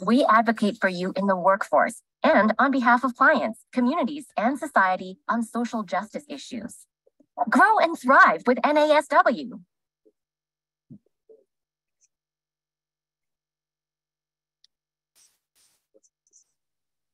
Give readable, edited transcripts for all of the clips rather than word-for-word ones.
We advocate for you in the workforce and on behalf of clients, communities, and society on social justice issues. Grow and thrive with NASW.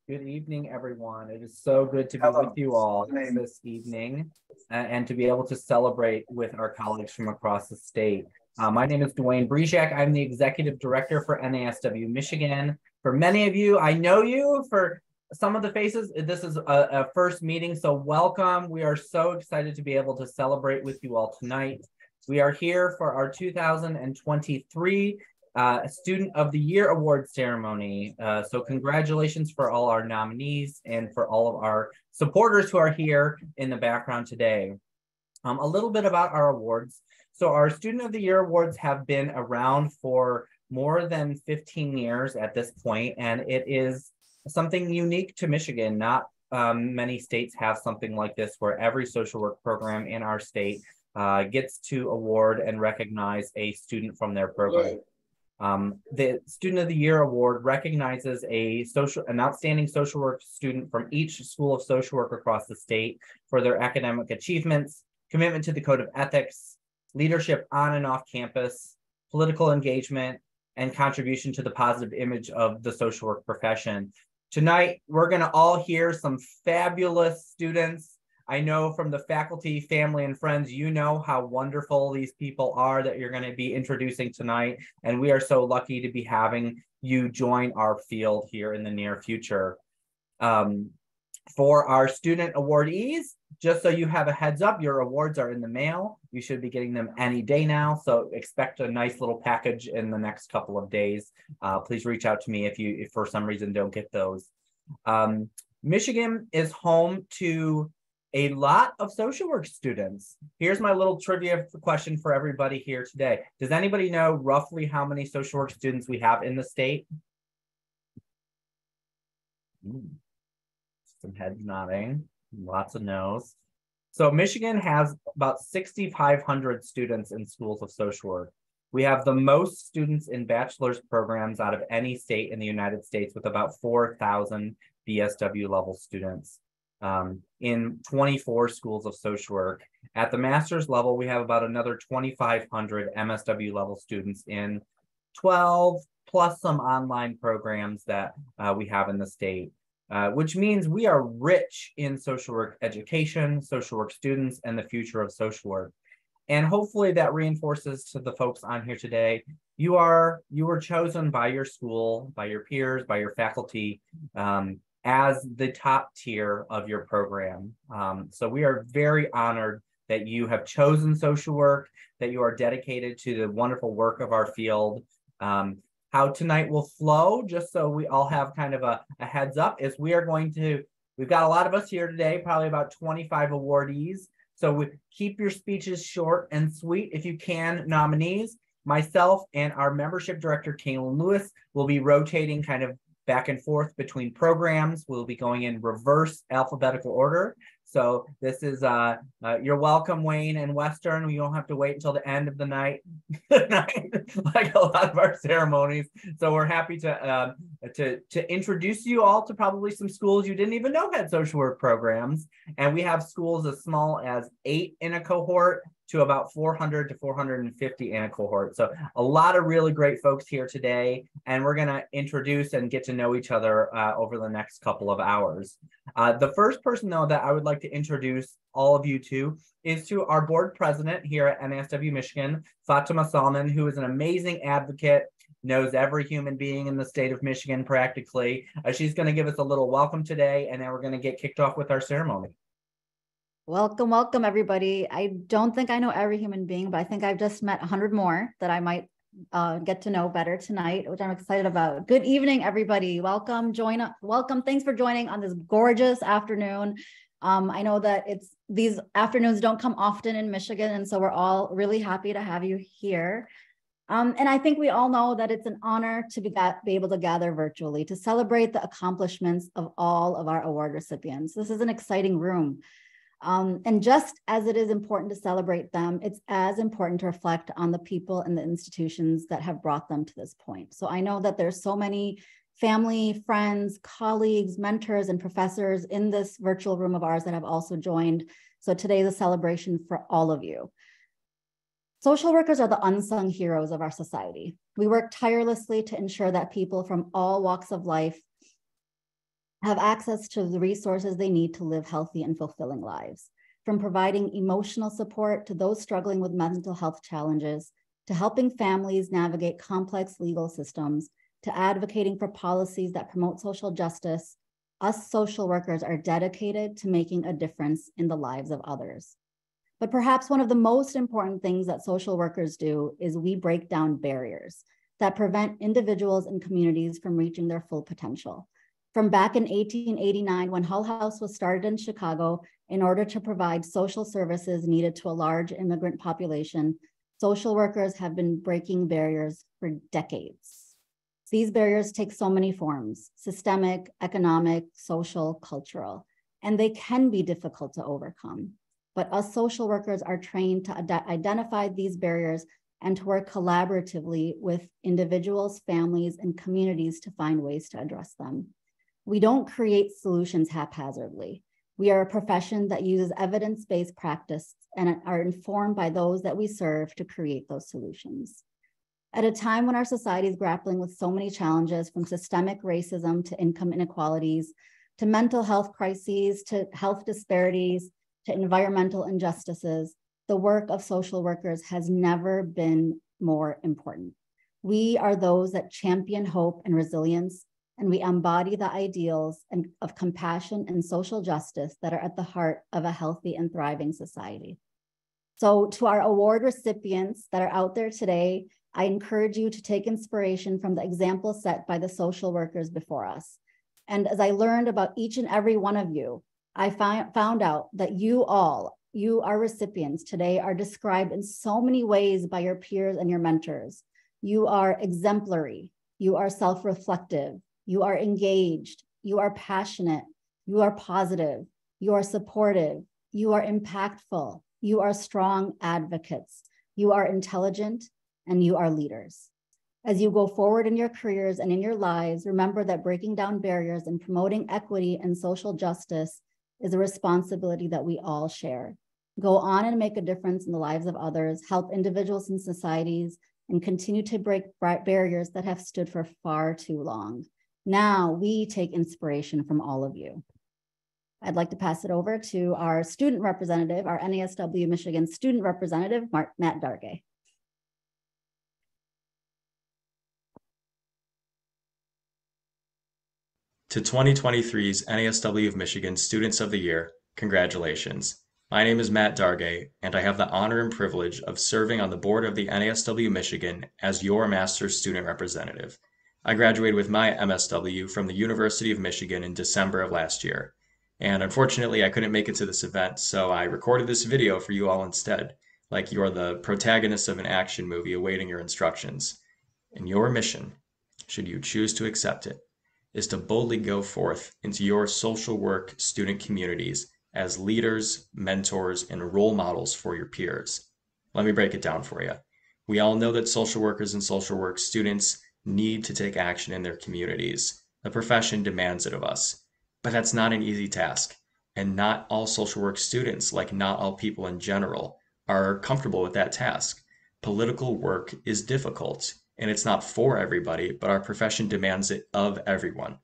Good evening, everyone. It is so good to be with you all this evening and to be able to celebrate with our colleagues from across the state. My name is Dwayne Brejak. I'm the Executive Director for NASW Michigan. For many of you, I know you. For some of the faces, this is a first meeting, so welcome. We are so excited to be able to celebrate with you all tonight. We are here for our 2023 Student of the Year Award ceremony. So congratulations for all our nominees and for all of our supporters who are here in the background today. A little bit about our awards. So our Student of the Year Awards have been around for more than 15 years at this point, and it is something unique to Michigan. Not many states have something like this where every social work program in our state gets to award and recognize a student from their program. The Student of the Year Award recognizes an outstanding social work student from each school of social work across the state for their academic achievements, commitment to the code of ethics, leadership on and off campus, political engagement, and contribution to the positive image of the social work profession. Tonight, we're going to all hear some fabulous students. I know from the faculty, family, and friends, you know how wonderful these people are that you're going to be introducing tonight. And we are so lucky to be having you join our field here in the near future. For our student awardees, just so you have a heads up, your awards are in the mail. You should be getting them any day now. So expect a nice little package in the next couple of days. Please reach out to me if for some reason don't get those. Michigan is home to a lot of social work students. Here's my little trivia question for everybody here today. Does anybody know roughly how many social work students we have in the state? Some heads nodding, lots of no's. So Michigan has about 6,500 students in schools of social work. We have the most students in bachelor's programs out of any state in the United States with about 4,000 BSW level students. In 24 schools of social work. At the master's level, we have about another 2,500 MSW level students in 12 plus some online programs that we have in the state, which means we are rich in social work education, social work students, and the future of social work. And hopefully that reinforces to the folks on here today, you were chosen by your school, by your peers, by your faculty, as the top tier of your program. So we are very honored that you have chosen social work, that you are dedicated to the wonderful work of our field. How tonight will flow, just so we all have kind of a heads up, is we've got a lot of us here today, probably about 25 awardees. So keep your speeches short and sweet if you can, nominees. Myself and our membership director, Kaylin Lewis, will be rotating kind of back and forth between programs. We'll be going in reverse alphabetical order. So this is, you're welcome, Wayne and Western. You don't have to wait until the end of the night, like a lot of our ceremonies. So we're happy to introduce you all to probably some schools you didn't even know had social work programs. And we have schools as small as 8 in a cohort to about 400 to 450 in a cohort. So a lot of really great folks here today, and we're gonna introduce and get to know each other over the next couple of hours. The first person though that I would like to introduce all of you to is to our board president here at NASW Michigan, Fatima Salman, who is an amazing advocate, knows every human being in the state of Michigan practically. She's gonna give us a little welcome today, and then we're gonna get kicked off with our ceremony. Welcome, welcome, everybody. I don't think I know every human being, but I think I've just met 100 more that I might get to know better tonight, which I'm excited about. Good evening, everybody. Welcome, welcome. Thanks for joining on this gorgeous afternoon. I know that these afternoons don't come often in Michigan, and so we're all really happy to have you here. And I think we all know that it's an honor to be able to gather virtually to celebrate the accomplishments of all of our award recipients. This is an exciting room. And just as it is important to celebrate them, it's as important to reflect on the people and the institutions that have brought them to this point. So I know that there's so many family, friends, colleagues, mentors, and professors in this virtual room of ours that have also joined. So today is a celebration for all of you. Social workers are the unsung heroes of our society. We work tirelessly to ensure that people from all walks of life have access to the resources they need to live healthy and fulfilling lives. From providing emotional support to those struggling with mental health challenges, to helping families navigate complex legal systems, to advocating for policies that promote social justice, us social workers are dedicated to making a difference in the lives of others. But perhaps one of the most important things that social workers do is we break down barriers that prevent individuals and communities from reaching their full potential. From back in 1889, when Hull House was started in Chicago in order to provide social services needed to a large immigrant population, social workers have been breaking barriers for decades. These barriers take so many forms: systemic, economic, social, cultural, and they can be difficult to overcome. But us social workers are trained to identify these barriers and to work collaboratively with individuals, families, and communities to find ways to address them. We don't create solutions haphazardly. We are a profession that uses evidence-based practice and are informed by those that we serve to create those solutions. At a time when our society is grappling with so many challenges, from systemic racism to income inequalities, to mental health crises, to health disparities, to environmental injustices, the work of social workers has never been more important. We are those that champion hope and resilience, and we embody the ideals of compassion and social justice that are at the heart of a healthy and thriving society. So to our award recipients that are out there today, I encourage you to take inspiration from the example set by the social workers before us. And as I learned about each and every one of you, I found out that you, our recipients today, are described in so many ways by your peers and your mentors. You are exemplary, you are self-reflective, you are engaged, you are passionate, you are positive, you are supportive, you are impactful, you are strong advocates, you are intelligent, and you are leaders. As you go forward in your careers and in your lives, remember that breaking down barriers and promoting equity and social justice is a responsibility that we all share. Go on and make a difference in the lives of others, help individuals and societies, and continue to break barriers that have stood for far too long. Now we take inspiration from all of you. I'd like to pass it over to our student representative, our NASW Michigan student representative, Matt Dargay. To 2023's NASW of Michigan Students of the Year, congratulations. My name is Matt Dargay, and I have the honor and privilege of serving on the board of the NASW Michigan as your Master's Student Representative. I graduated with my MSW from the University of Michigan in December of last year. And unfortunately, I couldn't make it to this event, so I recorded this video for you all instead, like you're the protagonist of an action movie awaiting your instructions. And your mission, should you choose to accept it, is to boldly go forth into your social work student communities as leaders, mentors, and role models for your peers. Let me break it down for you. We all know that social workers and social work students need to take action in their communities. The profession demands it of us. But that's not an easy task. And not all social work students, like not all people in general, are comfortable with that task. Political work is difficult, and it's not for everybody, but our profession demands it of everyone.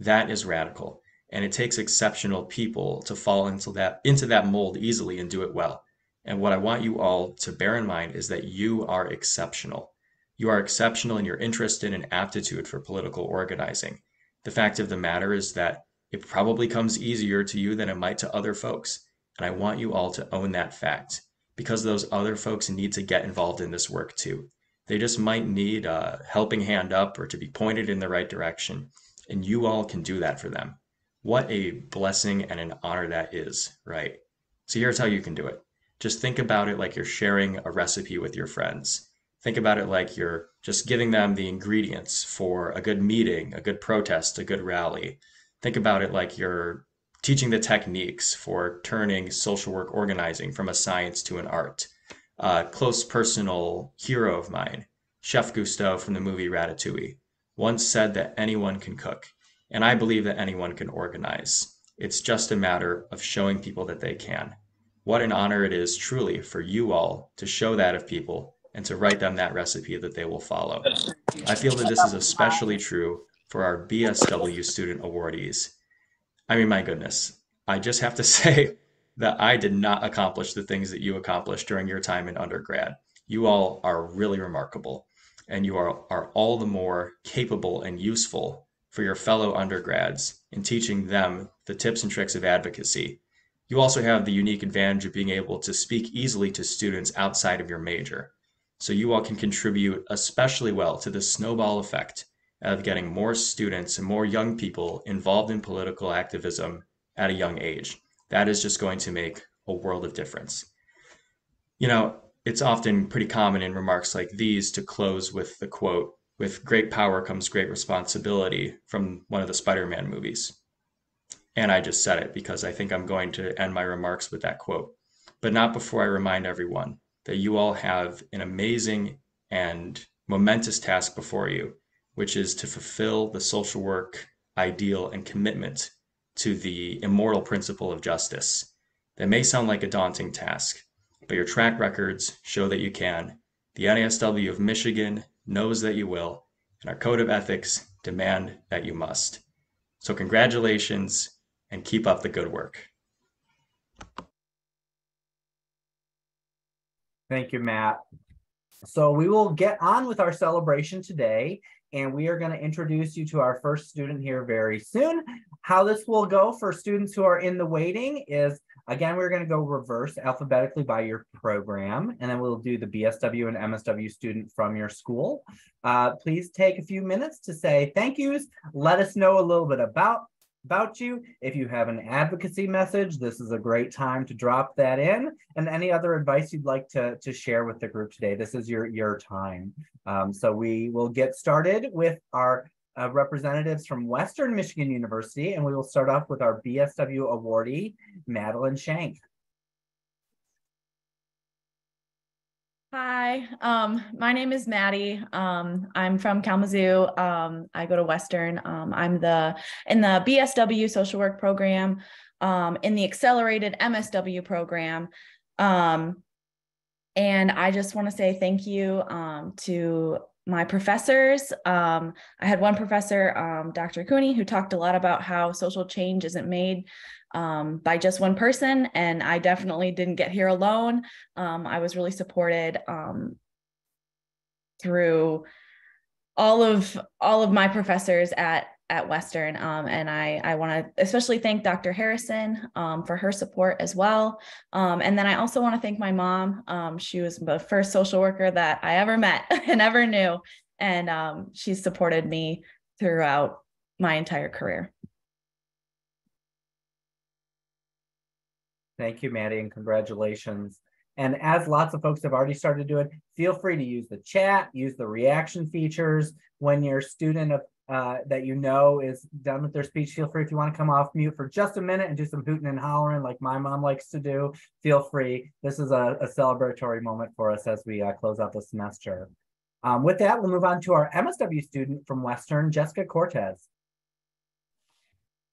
That is radical, and it takes exceptional people to fall into that mold easily and do it well. And what I want you all to bear in mind is that you are exceptional. You are exceptional in your interest in and aptitude for political organizing. The fact of the matter is that it probably comes easier to you than it might to other folks, and I want you all to own that fact, because those other folks need to get involved in this work too. They just might need a helping hand up or to be pointed in the right direction, and you all can do that for them. What a blessing and an honor that is, right? So here's how you can do it. Just think about it like you're sharing a recipe with your friends. Think about it like you're just giving them the ingredients for a good meeting, a good protest, a good rally. Think about it like you're teaching the techniques for turning social work organizing from a science to an art. A close personal hero of mine, Chef Gusteau from the movie Ratatouille, once said that anyone can cook, and I believe that anyone can organize. It's just a matter of showing people that they can. What an honor it is truly for you all to show that of people and to write them that recipe that they will follow. I feel that this is especially true for our BSW student awardees. I mean, my goodness, I just have to say that I did not accomplish the things that you accomplished during your time in undergrad. You all are really remarkable, and you are all the more capable and useful for your fellow undergrads in teaching them the tips and tricks of advocacy. You also have the unique advantage of being able to speak easily to students outside of your major. So you all can contribute especially well to the snowball effect of getting more students and more young people involved in political activism at a young age. That is just going to make a world of difference. You know, it's often pretty common in remarks like these to close with the quote, "With great power comes great responsibility," from one of the Spider-Man movies. And I just said it because I think I'm going to end my remarks with that quote, but not before I remind everyone that you all have an amazing and momentous task before you, which is to fulfill the social work ideal and commitment to the immortal principle of justice. That may sound like a daunting task, but your track records show that you can. The NASW of Michigan knows that you will, and our code of ethics demand that you must. So congratulations and keep up the good work. Thank you, Matt. So we will get on with our celebration today, and we are going to introduce you to our first student here very soon. How this will go for students who are in the waiting is, again, we're going to go reverse alphabetically by your program, and then we'll do the BSW and MSW student from your school. Please take a few minutes to say thank yous. Let us know a little bit about you. If you have an advocacy message, this is a great time to drop that in, and any other advice you'd like to share with the group today. This is your time. So we will get started with our representatives from Western Michigan University, and we will start off with our BSW awardee, Madeline Shank. Hi, my name is Maddie. I'm from Kalamazoo. I go to Western. I'm in the BSW social work program, in the accelerated MSW program. And I just want to say thank you to my professors. I had one professor, Dr. Cooney, who talked a lot about how social change isn't made by just one person, and I definitely didn't get here alone. I was really supported through all of my professors at Western, and I want to especially thank Dr. Harrison for her support as well. And then I also want to thank my mom. She was the first social worker that I ever met and ever knew, and she's supported me throughout my entire career. Thank you, Maddie, and congratulations. And as lots of folks have already started doing, feel free to use the chat, use the reaction features. When your student that you know is done with their speech, feel free, if you want to come off mute for just a minute and do some hooting and hollering like my mom likes to do, feel free. This is a celebratory moment for us as we close out the semester. With that, we'll move on to our MSW student from Western, Jessica Cortez.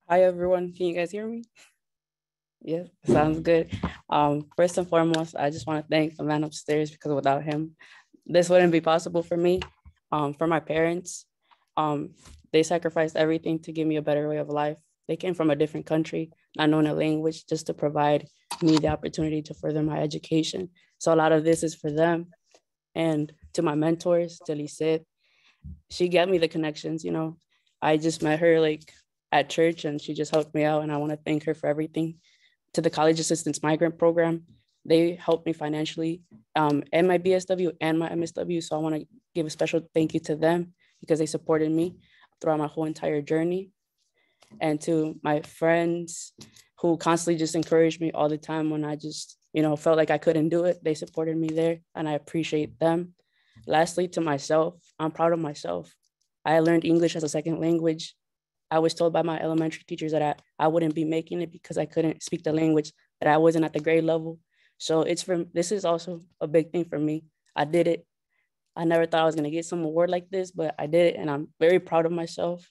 Hi, everyone. Can you guys hear me? Yeah, sounds good. First and foremost, I just want to thank the man upstairs, because without him, this wouldn't be possible for me. For my parents, they sacrificed everything to give me a better way of life. They came from a different country, not knowing a language, just to provide me the opportunity to further my education. So a lot of this is for them. And to my mentors, to Lisette, she gave me the connections. You know, I just met her like at church, and she just helped me out, and I want to thank her for everything. To the College Assistance Migrant Program, they helped me financially, and my BSW and my MSW. So I want to give a special thank you to them, because they supported me throughout my whole entire journey. And to my friends who constantly just encouraged me all the time when I just, felt like I couldn't do it. They supported me there, and I appreciate them. Lastly, to myself, I'm proud of myself. I learned English as a second language I was told by my elementary teachers that I wouldn't be making it because I couldn't speak the language, that I wasn't at the grade level. So this is also a big thing for me. I did it. I never thought I was gonna get some award like this, but I did it and I'm very proud of myself.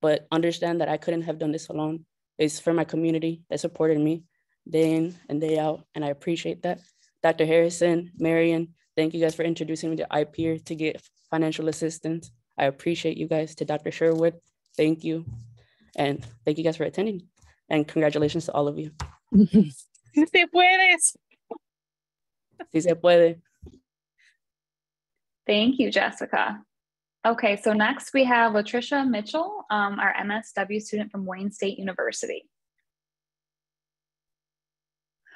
But understand that I couldn't have done this alone. It's for my community that supported me day in and day out, and I appreciate that. Dr. Harrison, Marion, thank you guys for introducing me to iPeer to get financial assistance. I appreciate you guys. To Dr. Sherwood, thank you. And thank you guys for attending. And congratulations to all of you. Si se puede. Si se puede. Thank you, Jessica. Okay, so next we have Latricia Mitchell, our MSW student from Wayne State University.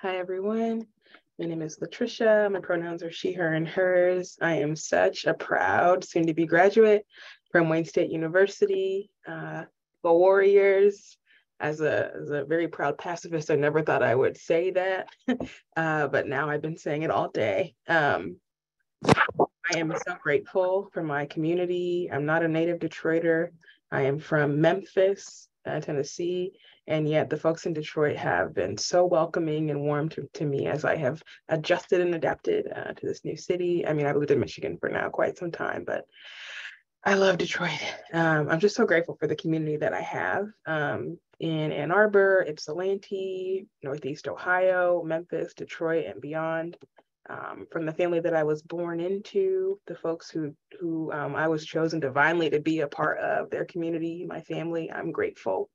Hi, everyone. My name is Latricia. My pronouns are she, her, and hers. I am such a proud soon-to-be graduate from Wayne State University. Go Warriors. As a very proud pacifist, I never thought I would say that, but now I've been saying it all day. I am so grateful for my community. I'm not a native Detroiter. I am from Memphis, Tennessee, and yet the folks in Detroit have been so welcoming and warm to me as I have adjusted and adapted to this new city. I mean, I've lived in Michigan for now quite some time, but I love Detroit. I'm just so grateful for the community that I have in Ann Arbor, Ypsilanti, Northeast Ohio, Memphis, Detroit, and beyond. From the family that I was born into, the folks who I was chosen divinely to be a part of their community, my family, I'm grateful.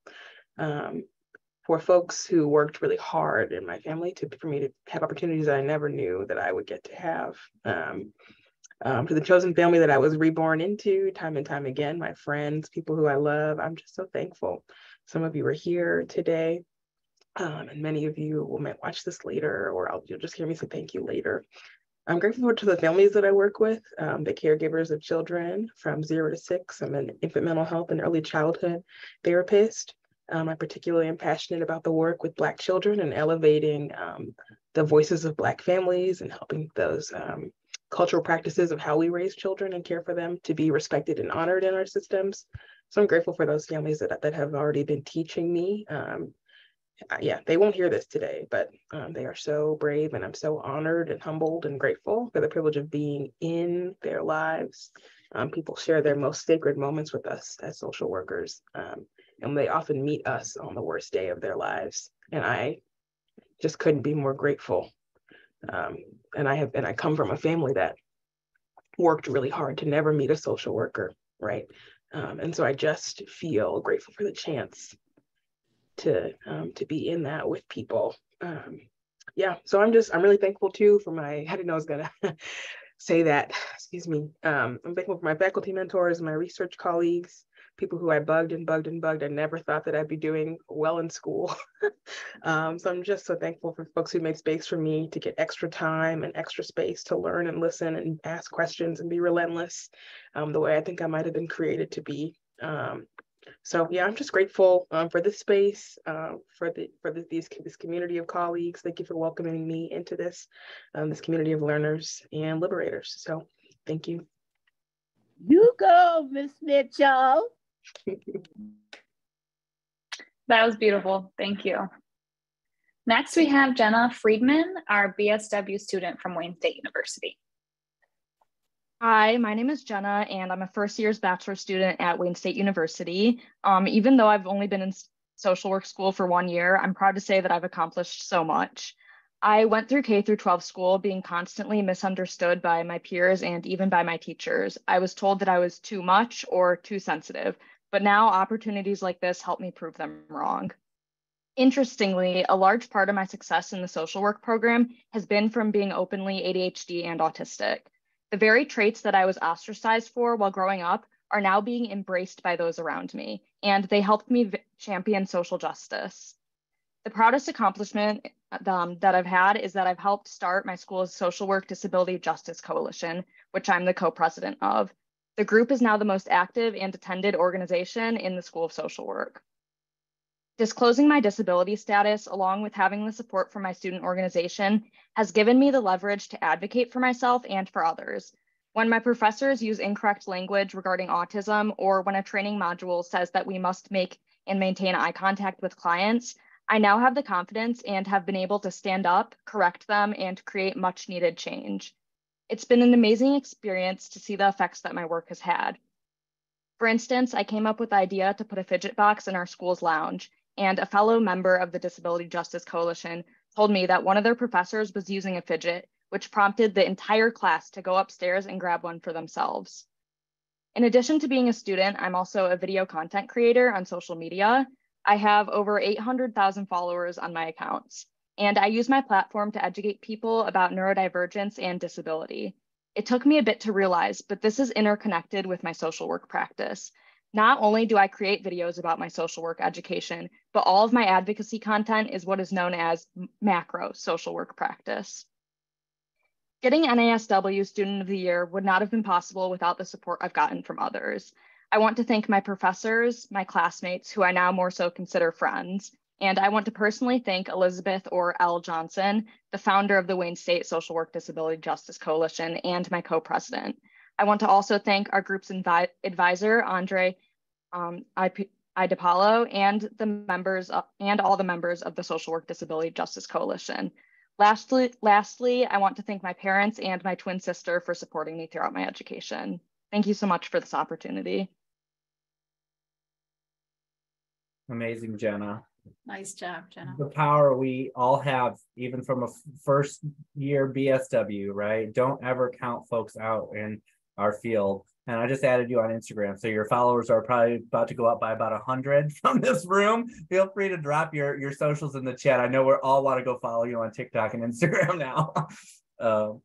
For folks who worked really hard in my family for me to have opportunities that I never knew that I would get to have. To the chosen family that I was reborn into time and time again, my friends, people who I love, I'm just so thankful. Some of you are here today. And many of you might watch this later, or you'll just hear me say thank you later. I'm grateful to the families that I work with, the caregivers of children from 0 to 6. I'm an infant mental health and early childhood therapist. I particularly am passionate about the work with Black children and elevating the voices of Black families and helping those cultural practices of how we raise children and care for them to be respected and honored in our systems. So I'm grateful for those families that have already been teaching me. Yeah, they won't hear this today, but they are so brave, and I'm so honored and humbled and grateful for the privilege of being in their lives. People share their most sacred moments with us as social workers, and they often meet us on the worst day of their lives. And I just couldn't be more grateful. And I come from a family that worked really hard to never meet a social worker, right? And so I just feel grateful for the chance to be in that with people. Yeah, so I'm really thankful too for I didn't know I was gonna say that, excuse me. I'm thankful for my faculty mentors, my research colleagues, people who I bugged and bugged and bugged. I never thought that I'd be doing well in school. So I'm just so thankful for folks who made space for me to get extra time and extra space to learn and listen and ask questions and be relentless, the way I think I might have been created to be. So yeah, I'm just grateful for this space, for this community of colleagues. Thank you for welcoming me into this community of learners and liberators. So thank you. You go, Miss Mitchell. That was beautiful. Thank you. Next, we have Jenna Friedman, our BSW student from Wayne State University. Hi, my name is Jenna, and I'm a first year's bachelor student at Wayne State University. Even though I've only been in social work school for 1 year, I'm proud to say that I've accomplished so much. I went through K through 12 school being constantly misunderstood by my peers and even by my teachers. I was told that I was too much or too sensitive, but now opportunities like this help me prove them wrong. Interestingly, a large part of my success in the social work program has been from being openly ADHD and autistic. The very traits that I was ostracized for while growing up are now being embraced by those around me, and they helped me champion social justice. The proudest accomplishment that I've had is that I've helped start my school's Social Work Disability Justice Coalition, which I'm the co-president of. The group is now the most active and attended organization in the School of Social Work. Disclosing my disability status, along with having the support from my student organization, has given me the leverage to advocate for myself and for others. When my professors use incorrect language regarding autism, or when a training module says that we must make and maintain eye contact with clients, I now have the confidence and have been able to stand up, correct them, and create much needed change. It's been an amazing experience to see the effects that my work has had. For instance, I came up with the idea to put a fidget box in our school's lounge, and a fellow member of the Disability Justice Coalition told me that one of their professors was using a fidget, which prompted the entire class to go upstairs and grab one for themselves. In addition to being a student, I'm also a video content creator on social media. I have over 800,000 followers on my accounts, and I use my platform to educate people about neurodivergence and disability. It took me a bit to realize, but this is interconnected with my social work practice. Not only do I create videos about my social work education, but all of my advocacy content is what is known as macro social work practice. Getting NASW Student of the Year would not have been possible without the support I've gotten from others. I want to thank my professors, my classmates, who I now more so consider friends, and I want to personally thank Elizabeth or Elle Johnson, the founder of the Wayne State Social Work Disability Justice Coalition and my co-president. I want to also thank our group's advisor, Andre Idepalo, and all the members of the Social Work Disability Justice Coalition. Lastly, I want to thank my parents and my twin sister for supporting me throughout my education. Thank you so much for this opportunity. Amazing, Jenna. Nice job, Jenna. The power we all have, even from a first year BSW, right? Don't ever count folks out in our field. And I just added you on Instagram, so your followers are probably about to go up by about 100 from this room. Feel free to drop your socials in the chat. I know we all want to go follow you on TikTok and Instagram now. All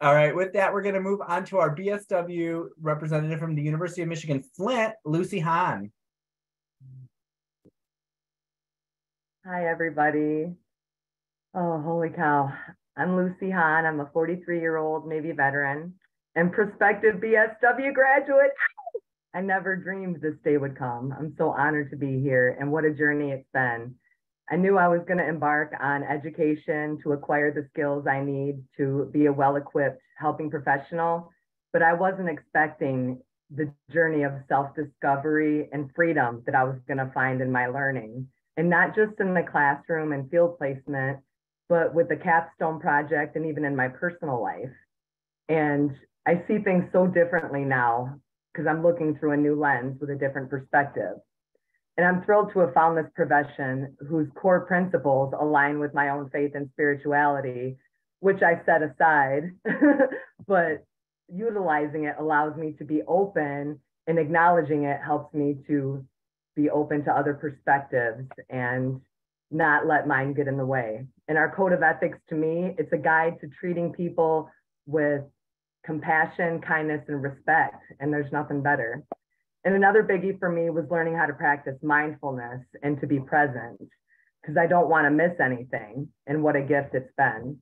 right, with that, we're going to move on to our BSW representative from the University of Michigan Flint, Lucy Hahn. Hi, everybody. Oh, holy cow. I'm Lucy Hahn. I'm a 43-year-old Navy veteran and prospective BSW graduate. I never dreamed this day would come. I'm so honored to be here, and what a journey it's been. I knew I was going to embark on education to acquire the skills I need to be a well-equipped helping professional, but I wasn't expecting the journey of self-discovery and freedom that I was going to find in my learning. And not just in the classroom and field placement, but with the capstone project and even in my personal life. And I see things so differently now because I'm looking through a new lens with a different perspective. And I'm thrilled to have found this profession whose core principles align with my own faith and spirituality, which I set aside, but utilizing it allows me to be open, and acknowledging it helps me to be open to other perspectives and not let mine get in the way. And our code of ethics, to me, it's a guide to treating people with compassion, kindness, and respect. And there's nothing better. And another biggie for me was learning how to practice mindfulness and to be present, because I don't want to miss anything. And what a gift it's been.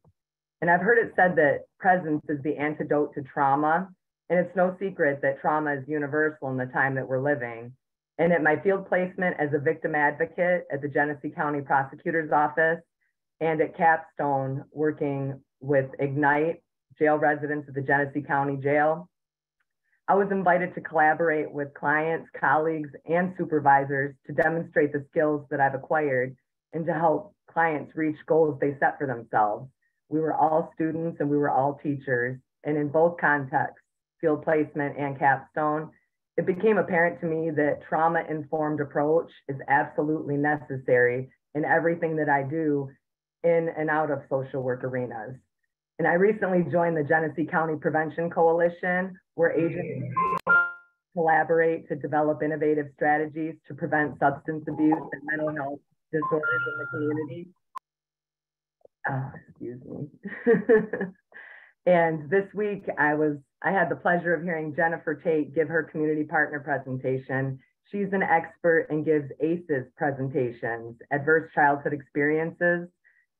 And I've heard it said that presence is the antidote to trauma. And it's no secret that trauma is universal in the time that we're living. And at my field placement as a victim advocate at the Genesee County Prosecutor's Office, and at Capstone working with Ignite, jail residents at the Genesee County Jail, I was invited to collaborate with clients, colleagues, and supervisors to demonstrate the skills that I've acquired and to help clients reach goals they set for themselves. We were all students and we were all teachers. And in both contexts, field placement and Capstone, it became apparent to me that trauma-informed approach is absolutely necessary in everything that I do in and out of social work arenas. And I recently joined the Genesee County Prevention Coalition, where agencies collaborate to develop innovative strategies to prevent substance abuse and mental health disorders in the community. Excuse me. And this week I had the pleasure of hearing Jennifer Tate give her community partner presentation. She's an expert and gives ACEs presentations, adverse childhood experiences.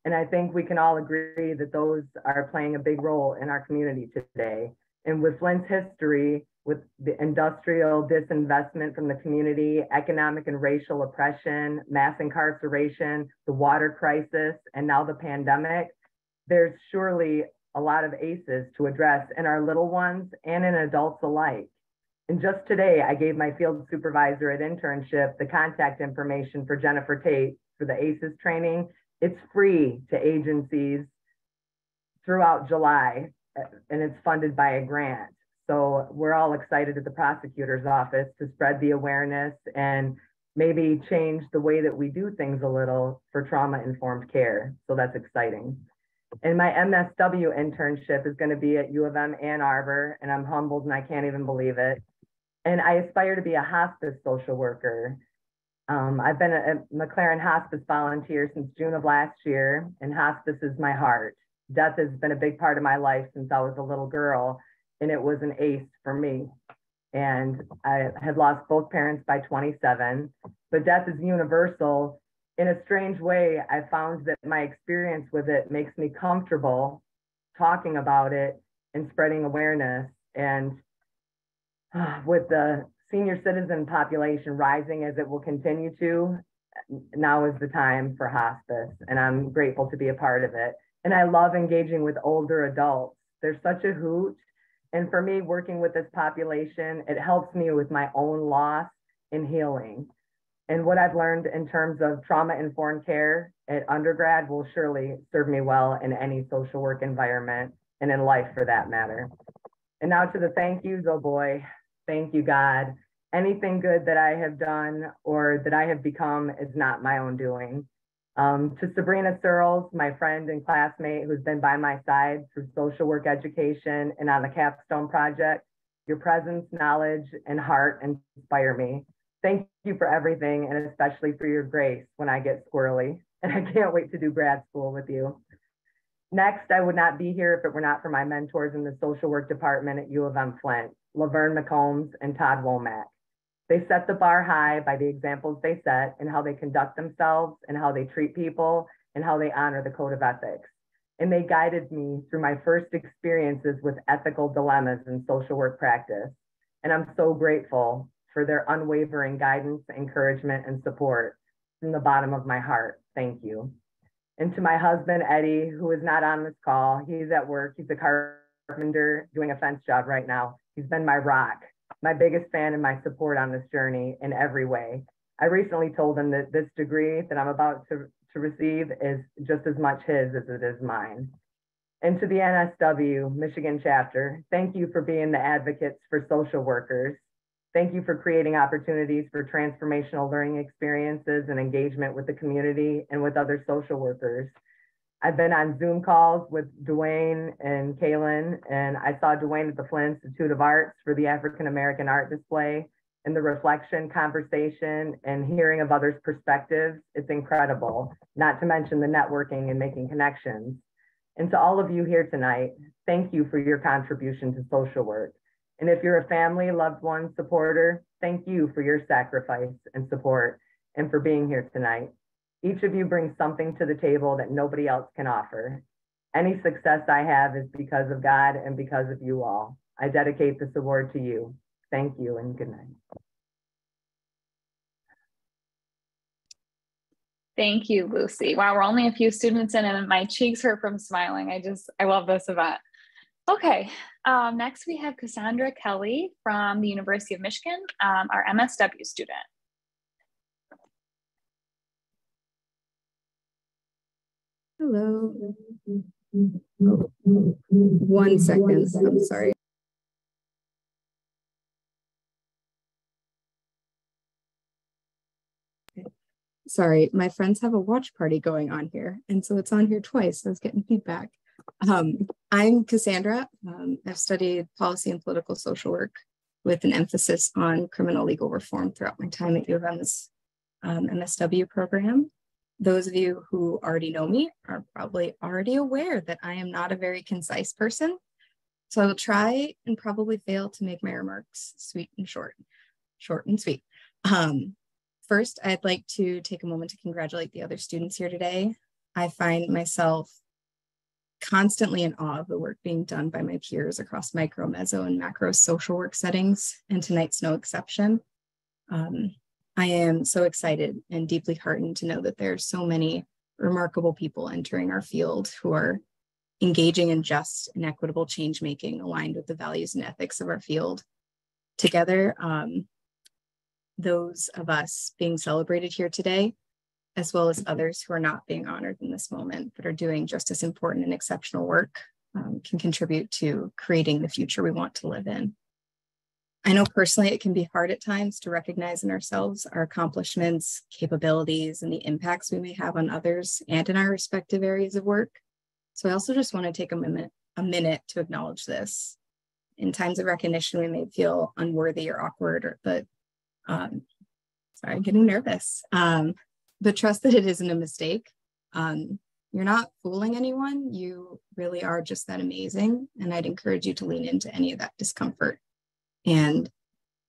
And I think we can all agree that those are playing a big role in our community today. And with Flint's history, with the industrial disinvestment from the community, economic and racial oppression, mass incarceration, the water crisis, and now the pandemic, there's surely a lot of ACEs to address in our little ones and in adults alike. And just today, I gave my field supervisor at internship the contact information for Jennifer Tate for the ACES training. It's free to agencies throughout July, and it's funded by a grant. So we're all excited at the prosecutor's office to spread the awareness and maybe change the way that we do things a little for trauma-informed care. So that's exciting. And my MSW internship is going to be at U of M Ann Arbor, and I'm humbled and I can't even believe it. And I aspire to be a hospice social worker. I've been a McLaren hospice volunteer since June of last year, and hospice is my heart. Death has been a big part of my life since I was a little girl, and it was an ace for me. And I had lost both parents by 27, but death is universal. In a strange way, I found that my experience with it makes me comfortable talking about it and spreading awareness. And with the senior citizen population rising as it will continue to, now is the time for hospice, and I'm grateful to be a part of it. And I love engaging with older adults. They're such a hoot. And for me, working with this population, it helps me with my own loss and healing. And what I've learned in terms of trauma-informed care at undergrad will surely serve me well in any social work environment and in life for that matter. And now to the thank yous, oh boy. Thank you, God. Anything good that I have done or that I have become is not my own doing. To Sabrina Searles, my friend and classmate who's been by my side through social work education and on the Capstone Project, your presence, knowledge, and heart inspire me. Thank you for everything, and especially for your grace when I get squirrely. And I can't wait to do grad school with you. Next, I would not be here if it were not for my mentors in the social work department at U of M Flint, Laverne McCombs and Todd Womack. They set the bar high by the examples they set and how they conduct themselves and how they treat people and how they honor the code of ethics. And they guided me through my first experiences with ethical dilemmas in social work practice. And I'm so grateful for their unwavering guidance, encouragement, and support from the bottom of my heart. Thank you. And to my husband, Eddie, who is not on this call, he's at work. He's a carpenter doing a fence job right now. He's been my rock, my biggest fan and my support on this journey in every way. I recently told him that this degree that I'm about to receive is just as much his as it is mine. And to the NSW Michigan chapter, thank you for being the advocates for social workers. Thank you for creating opportunities for transformational learning experiences and engagement with the community and with other social workers. I've been on Zoom calls with Dwayne and Kaylin, and I saw Dwayne at the Flint Institute of Arts for the African American art display, and the reflection, conversation, and hearing of others' perspectives. It's incredible, not to mention the networking and making connections. And to all of you here tonight, thank you for your contribution to social work. And if you're a family, loved one, supporter, thank you for your sacrifice and support and for being here tonight. Each of you brings something to the table that nobody else can offer. Any success I have is because of God and because of you all. I dedicate this award to you. Thank you and good night. Thank you, Lucy. Wow, we're only a few students in and my cheeks hurt from smiling. I love this event. Okay, next we have Cassandra Kelly from the University of Michigan, our MSW student. Hello. Oh, 1 second, I'm sorry. Sorry, my friends have a watch party going on here, and so it's on here twice. So I was getting feedback. I'm Cassandra. I've studied policy and political social work with an emphasis on criminal legal reform throughout my time at U of M's MSW program. Those of you who already know me are probably already aware that I am not a very concise person. So I will try and probably fail to make my remarks sweet and short and sweet. First, I'd like to take a moment to congratulate the other students here today. I find myself constantly in awe of the work being done by my peers across micro, meso, and macro social work settings, and tonight's no exception. I am so excited and deeply heartened to know that there are so many remarkable people entering our field who are engaging in just and equitable change making aligned with the values and ethics of our field. together, those of us being celebrated here today, as well as others who are not being honored in this moment, but are doing just as important and exceptional work, can contribute to creating the future we want to live in. I know personally it can be hard at times to recognize in ourselves our accomplishments, capabilities, and the impacts we may have on others and in our respective areas of work. So I also just want to take a minute to acknowledge this. In times of recognition, we may feel unworthy or awkward, but sorry, I'm getting nervous. But trust that it isn't a mistake. You're not fooling anyone. You really are just that amazing. And I'd encourage you to lean into any of that discomfort and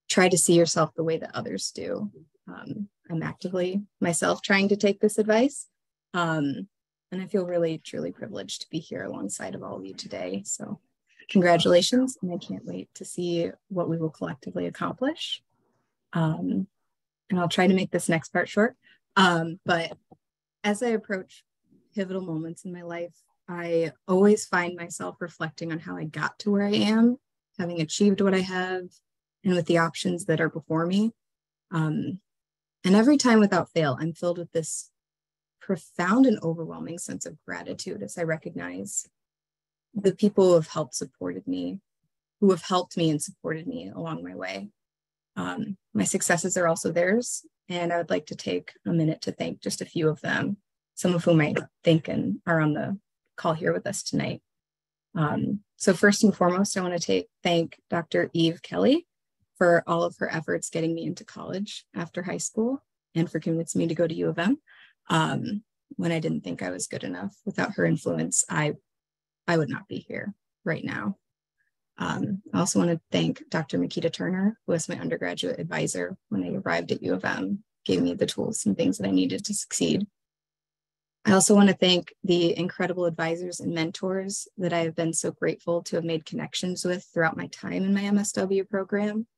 try to see yourself the way that others do. I'm actively myself trying to take this advice. And I feel really, truly privileged to be here alongside of all of you today. So congratulations. And I can't wait to see what we will collectively accomplish. And I'll try to make this next part short. But as I approach pivotal moments in my life, I always find myself reflecting on how I got to where I am, having achieved what I have, and with the options that are before me. And every time without fail, I'm filled with this profound and overwhelming sense of gratitude as I recognize the people who have helped supported me, who have helped me and supported me along my way. My successes are also theirs, and I would like to take a minute to thank just a few of them, some of whom I think and are on the call here with us tonight. So first and foremost, I want to thank Dr. Eve Kelly for all of her efforts getting me into college after high school and for convincing me to go to U of M when I didn't think I was good enough. Without her influence, I would not be here right now. I also want to thank Dr. Makita Turner, who was my undergraduate advisor when I arrived at U of M, gave me the tools and things that I needed to succeed. I also want to thank the incredible advisors and mentors that I have been so grateful to have made connections with throughout my time in my MSW program.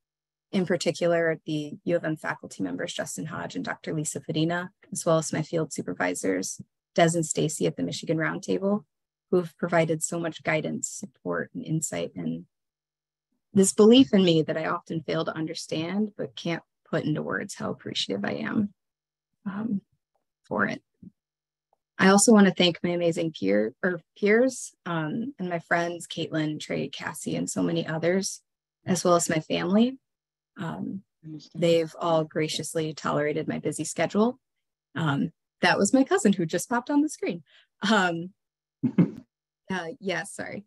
In particular, the U of M faculty members, Justin Hodge and Dr. Lisa Fadina, as well as my field supervisors, Des and Stacy at the Michigan Roundtable, who have provided so much guidance, support, and insight, and this belief in me that I often fail to understand, but can't put into words how appreciative I am for it. I also want to thank my amazing peers and my friends, Caitlin, Trey, Cassie, and so many others, as well as my family. They've all graciously tolerated my busy schedule. That was my cousin who just popped on the screen. Yeah, sorry.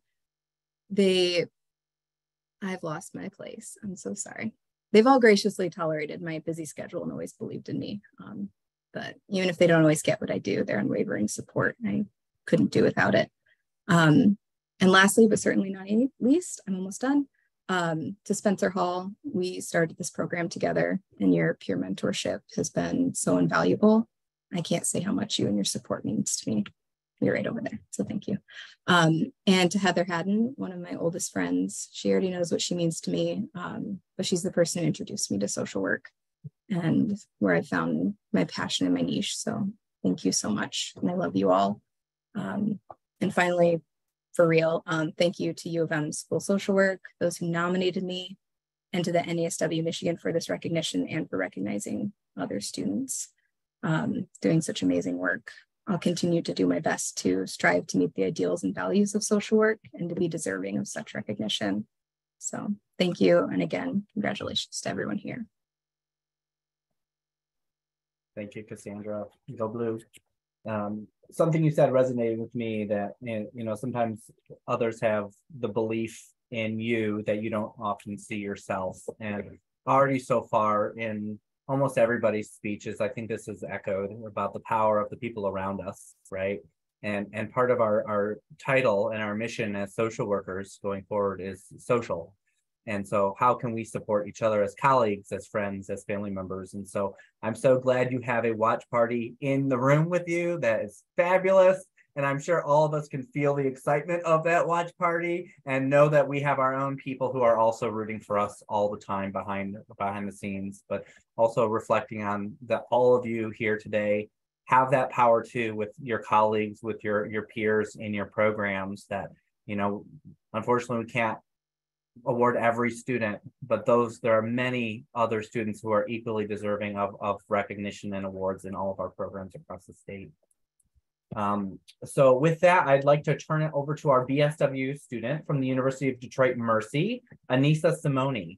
I've lost my place. I'm so sorry. They've all graciously tolerated my busy schedule and always believed in me. But even if they don't always get what I do, their unwavering support, I couldn't do without it. And lastly, but certainly not least, I'm almost done. To Spencer Hall, we started this program together, and your peer mentorship has been so invaluable. I can't say how much you and your support means to me. You're right over there, so thank you. And to Heather Haddon, one of my oldest friends, she already knows what she means to me, but she's the person who introduced me to social work and where I found my passion and my niche. So thank you so much, and I love you all. And finally, for real, thank you to U of M School Social Work, those who nominated me, and to the NASW Michigan for this recognition and for recognizing other students doing such amazing work. I'll continue to do my best to strive to meet the ideals and values of social work and to be deserving of such recognition. So thank you. And again, congratulations to everyone here. Thank you, Cassandra. Go Blue. Something you said resonated with me that, sometimes others have the belief in you that you don't often see yourself. And already so far in almost everybody's speeches, I think this is echoed about the power of the people around us, right? And part of our title and our mission as social workers going forward is social. And so how can we support each other as colleagues, as friends, as family members? And so I'm so glad you have a watch party in the room with you. That is fabulous. And I'm sure all of us can feel the excitement of that watch party and know that we have our own people who are also rooting for us all the time behind the scenes, but also reflecting on that all of you here today have that power too with your colleagues, with your peers in your programs that, unfortunately award every student, but there are many other students who are equally deserving of recognition and awards in all of our programs across the state. So with that, I'd like to turn it over to our BSW student from the University of Detroit Mercy, Anissa Simoni.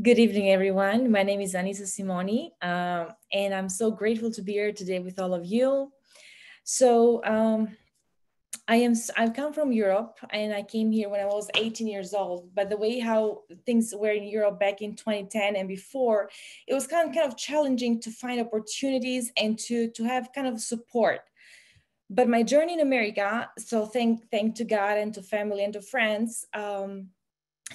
Good evening, everyone. My name is Anissa Simoni, and I'm so grateful to be here today with all of you. So I've come from Europe, and I came here when I was 18 years old. But the way how things were in Europe back in 2010 and before, it was kind of challenging to find opportunities and to have kind of support. But my journey in America, so thank to God and to family and to friends,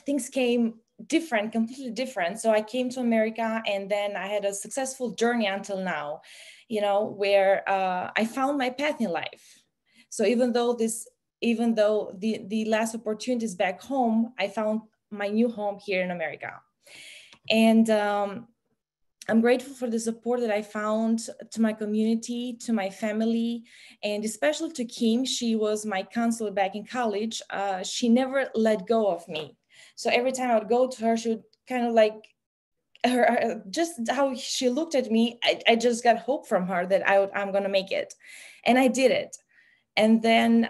things came different, completely different. So I came to America, and then I had a successful journey until now, you know, where I found my path in life. So even though the last opportunities back home, I found my new home here in America. And I'm grateful for the support that I found to my community, to my family, and especially to Kim. She was my counselor back in college. She never let go of me. So every time I would go to her, she would kind of like, just how she looked at me, I just got hope from her that I'm going to make it. And I did it. And then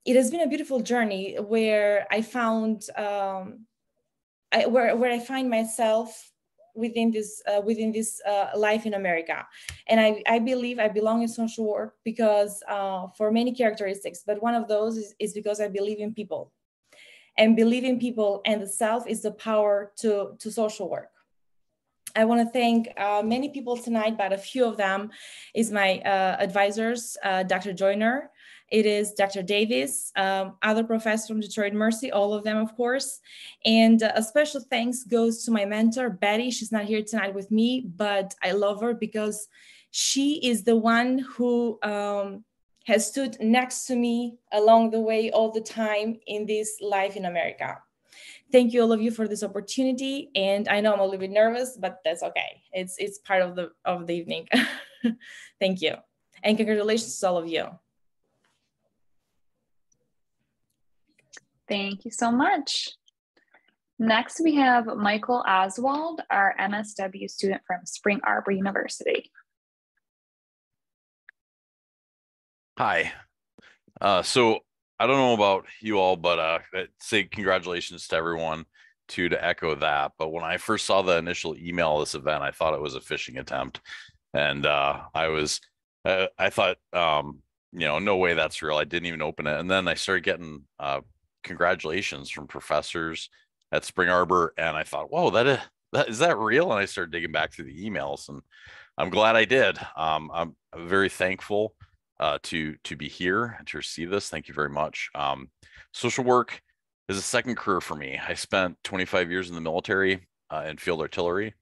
it has been a beautiful journey where I found, where I find myself within this life in America. And I believe I belong in social work because for many characteristics, but one of those is because I believe in people. And believing people and the self is the power to social work. I want to thank many people tonight, but a few of them is my advisors, Dr. Joyner. It is Dr. Davis, other professors from Detroit Mercy, all of them, of course. And a special thanks goes to my mentor, Betty. She's not here tonight with me, but I love her because she is the one who has stood next to me along the way all the time in this life in America. Thank you all of you for this opportunity. And I know I'm a little bit nervous, but that's okay. It's part of the evening. Thank you. And congratulations to all of you. Thank you so much. Next, we have Michael Oswald, our MSW student from Spring Arbor University. Hi. So I don't know about you all, but I'd say congratulations to everyone to echo that. But when I first saw the initial email of this event, I thought it was a phishing attempt. And I thought, no way that's real. I didn't even open it. And then I started getting congratulations from professors at Spring Arbor. And I thought, whoa, is that real? And I started digging back through the emails, and I'm glad I did. I'm very thankful to be here and to receive this. Thank you very much. Social work is a second career for me. I spent 25 years in the military in field artillery.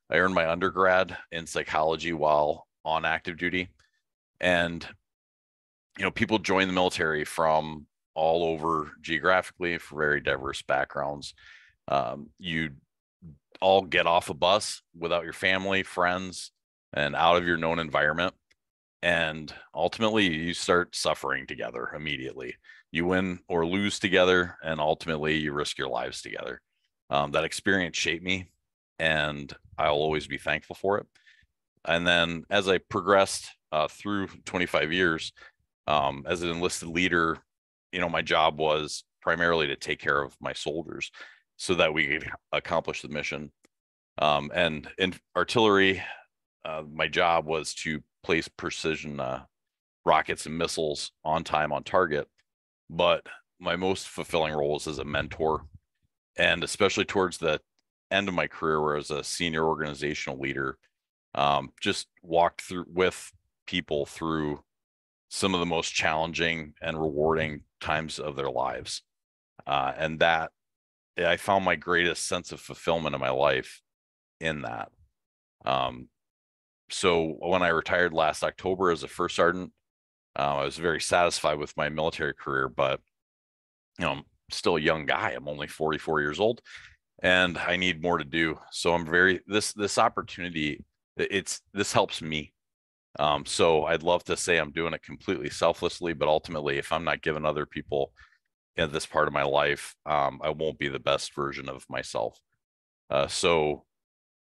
I earned my undergrad in psychology while on active duty. And, people join the military from all over geographically for very diverse backgrounds. You all get off a bus without your family, friends, and out of your known environment. And ultimately, you start suffering together immediately. You win or lose together, and ultimately, you risk your lives together. That experience shaped me, and I'll always be thankful for it. And then as I progressed through 25 years, as an enlisted leader, my job was primarily to take care of my soldiers so that we could accomplish the mission. And in artillery, my job was to place precision rockets and missiles on time, on target. But my most fulfilling role was as a mentor, and especially towards the end of my career, where I was a senior organizational leader, just walked through with people through some of the most challenging and rewarding times of their lives. And that I found my greatest sense of fulfillment in my life in that. So when I retired last October as a first sergeant, I was very satisfied with my military career, but I'm still a young guy. I'm only 44 years old, and I need more to do. So I'm this opportunity, this helps me. So I'd love to say I'm doing it completely selflessly, but ultimately, if I'm not giving other people at this part of my life, I won't be the best version of myself. So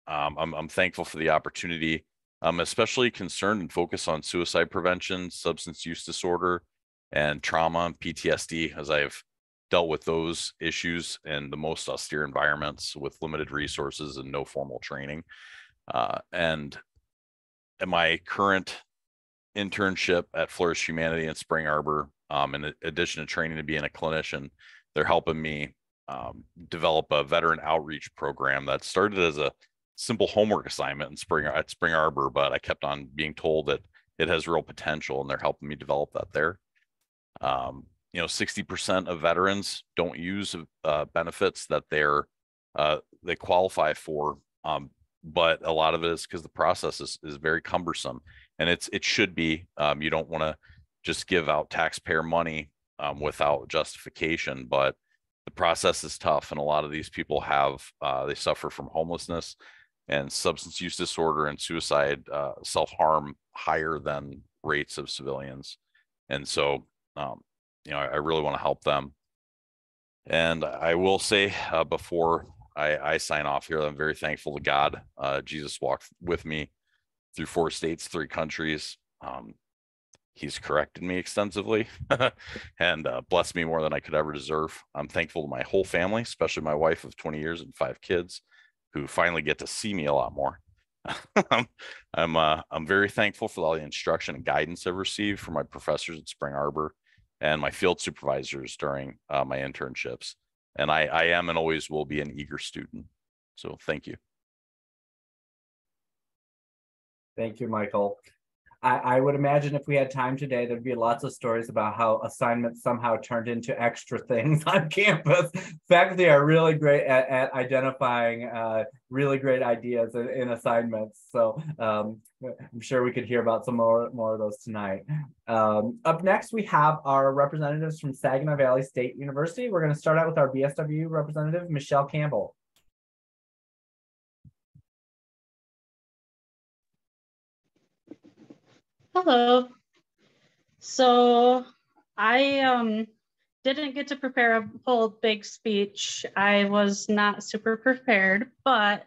I'm thankful for the opportunity. I'm especially concerned and focused on suicide prevention, substance use disorder, and trauma and PTSD, as I've dealt with those issues in the most austere environments with limited resources and no formal training. And in my current internship at Flourish Humanity in Spring Arbor, in addition to training to being a clinician, they're helping me develop a veteran outreach program that started as a simple homework assignment at Spring Arbor, but I kept on being told that it has real potential, and they're helping me develop that there. 60% of veterans don't use benefits that they qualify for, but a lot of it is because the process is very cumbersome, and it should be. You don't want to just give out taxpayer money without justification, but the process is tough, and a lot of these people they suffer from homelessness and substance use disorder and suicide, self-harm higher than rates of civilians. And so, I really want to help them. And I will say before I sign off here, I'm very thankful to God. Jesus walked with me through 4 states, 3 countries. He's corrected me extensively and blessed me more than I could ever deserve. I'm thankful to my whole family, especially my wife of 20 years and 5 kids, who finally get to see me a lot more. I'm very thankful for all the instruction and guidance I've received from my professors at Spring Arbor and my field supervisors during my internships. And I am and always will be an eager student. So thank you. Thank you, Michael. I would imagine if we had time today, there'd be lots of stories about how assignments somehow turned into extra things on campus. Faculty are really great at identifying really great ideas in assignments. So I'm sure we could hear about some more of those tonight. Up next, we have our representatives from Saginaw Valley State University. We're going to start out with our BSW representative, Michelle Campbell. Hello. So I didn't get to prepare a whole big speech. I was not super prepared, but